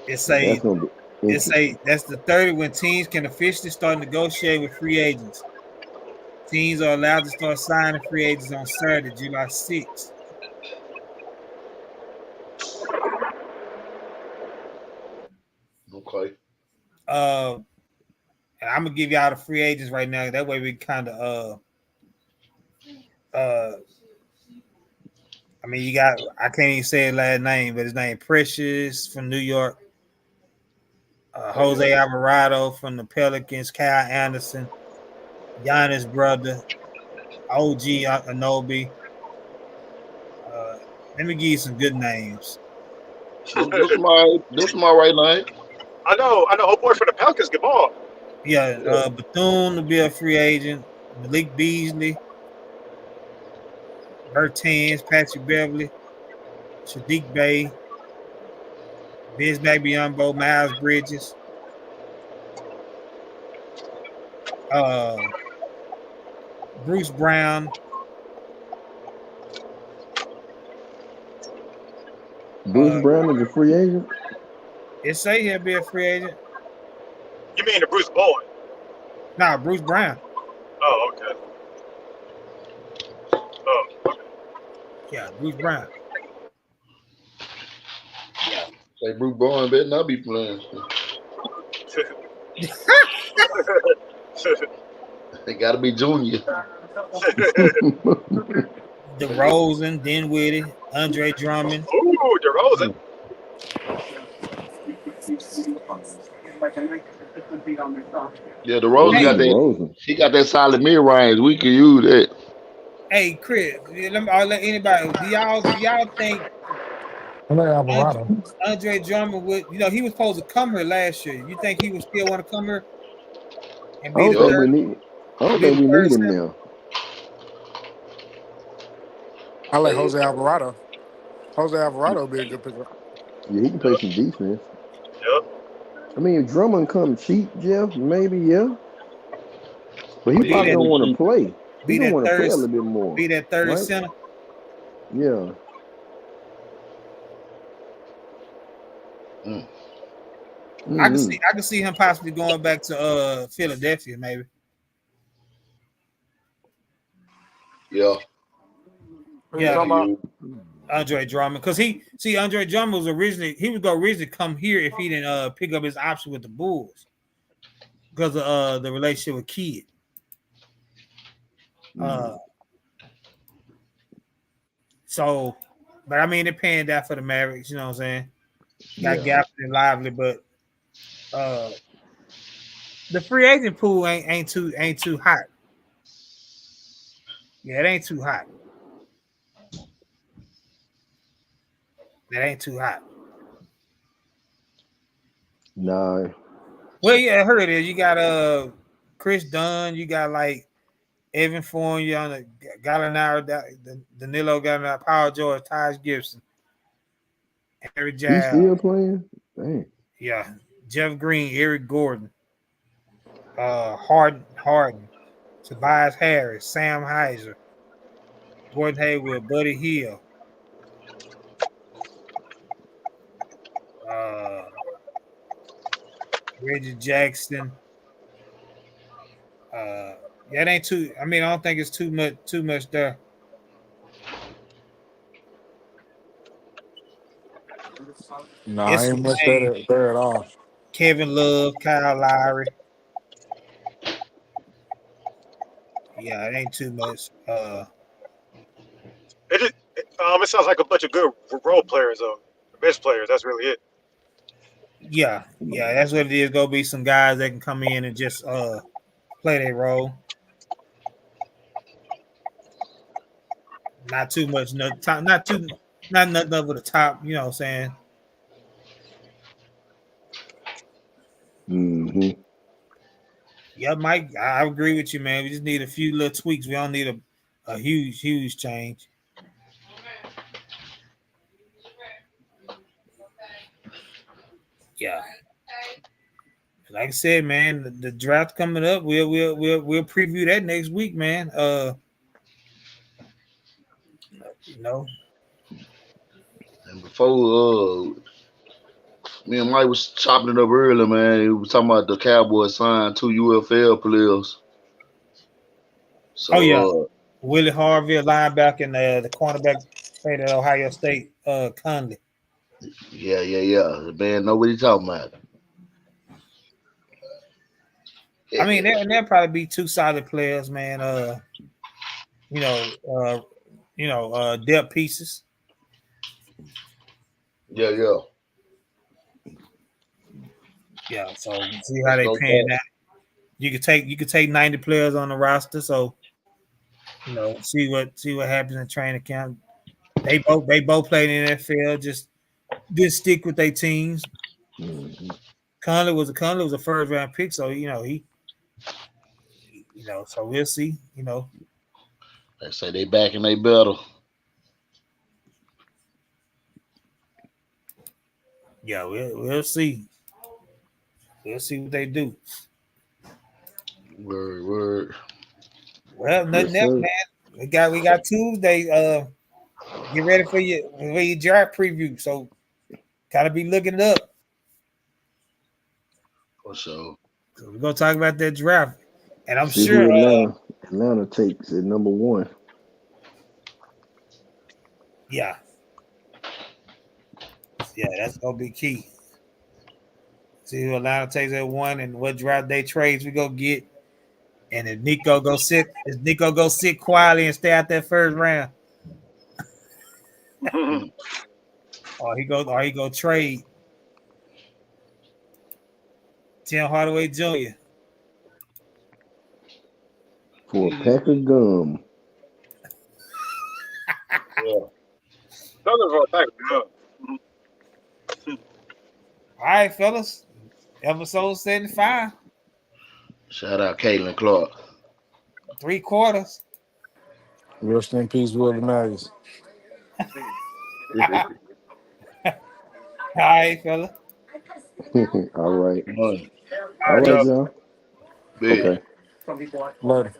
It's that's the 30th when teams can officially start negotiating with free agents. Teams are allowed to start signing free agents on Saturday, July 6th. Okay. And I'm gonna give y'all the free agents right now. That way we kind of I mean, you got, I can't even say his last name, but his name Precious from New York. Jose Alvarado from the Pelicans, Kyle Anderson, Giannis' brother, OG Anunoby. Let me give you some good names. This my right line. I know. Oh boy, for the Pelicans, get ball. Yeah, Bethune will be a free agent. Malik Beasley, Bertans, Patrick Beverly, Sadiq Bey, Biz Magbiumbo, Miles Bridges, Bruce Brown. Bruce Brown is a free agent. It say he'll be a free agent. You mean the Bruce Bowen? Nah, Bruce Brown. Oh, okay. Oh, okay. Yeah, Bruce Brown. Say Bruce Bowen better not be playing. They gotta be junior. DeRozan, Dinwiddie, Andre Drummond. Ooh, DeRozan. Yeah, the Rose got that. DeRozan. He got that solid mid range. We can use that. Hey, Chris, I'll let anybody. Do y'all think Andre Drummond would? You know, he was supposed to come here last year. You think he would still want to come here? And I don't think we need him now. I like Jose Alvarado. Jose Alvarado would be a good pickup. Yeah, he can play some defense. Yep. I mean, if Drummond come cheap, Jeff, maybe yeah. But he probably don't want to play. He don't want to play a little bit more. Be that third center. Yeah. I can see him possibly going back to Philadelphia, maybe. Yeah. Andre Drummond, because Andre Drummond was originally come here if he didn't pick up his option with the Bulls because of the relationship with Kidd. So, but I mean, they're paying that for the Mavericks. You know what I'm saying? Got Gafford and Lively, but the free agent pool ain't too hot. Yeah, it ain't too hot. That ain't too hot. No. Well, yeah, I heard it is. You got Chris Dunn. You got like Evan Fournier on the Gallinari, Danilo Gallinari, Paul George, Taj Gibson, Harry Giles. He's still playing? Dang. Yeah, Jeff Green, Eric Gordon, Harden, Tobias Harris, Sam Heiser, Gordon Hayward, Buddy Hield. Reggie Jackson. That ain't too. I mean, I don't think it's too much there. No, I ain't much there at all. Kevin Love, Kyle Lowry. Yeah, it ain't too much. It sounds like a bunch of good role players, though. Bench players. That's really it. Yeah, that's what it is. Gonna be some guys that can come in and just play their role. Not too much, not nothing over the top. You know what I'm saying? Mm-hmm. Yeah, Mike, I agree with you, man. We just need a few little tweaks. We don't need a huge change. Yeah. Like I said, man, the draft coming up. We'll preview that next week, man. You know. And before me and Mike was chopping it up earlier, man. He was talking about the Cowboys signed 2 UFL players. So, Willie Harvey, a linebacker, and the cornerback played at Ohio State, Conley. Yeah. The man know what he's talking about. I mean, there'll probably be 2 solid players, man. Depth pieces. Yeah. Yeah, so see how they paying that. You could take 90 players on the roster, so see what happens in training camp. They both played in the NFL. Just didn't stick with their teams. Mhm. Conley was a first round pick, so so we'll see. They say they back and they better. Yeah, we'll see. We'll see what they do. Word. Well, nothing Yes, else, sir. man. We got Tuesday. Get ready for your draft preview. So gotta be looking it up. For sure. So we're gonna talk about that draft. And I'm See sure who Atlanta takes at number 1. yeah, that's gonna be key. See who Atlanta takes at 1 and what draft day trades we go get. And if Nico go sit quietly and stay out that first round, or he go trade Tim Hardaway Jr. For a pack of gum. Nothing for a pack of gum. All right, fellas. Episode 75. Shout out Caitlin Clark. 3/4. Rest in peace, Willie Mays. All right, fella. All right. Money. All right, y'all. Big. Okay. Later.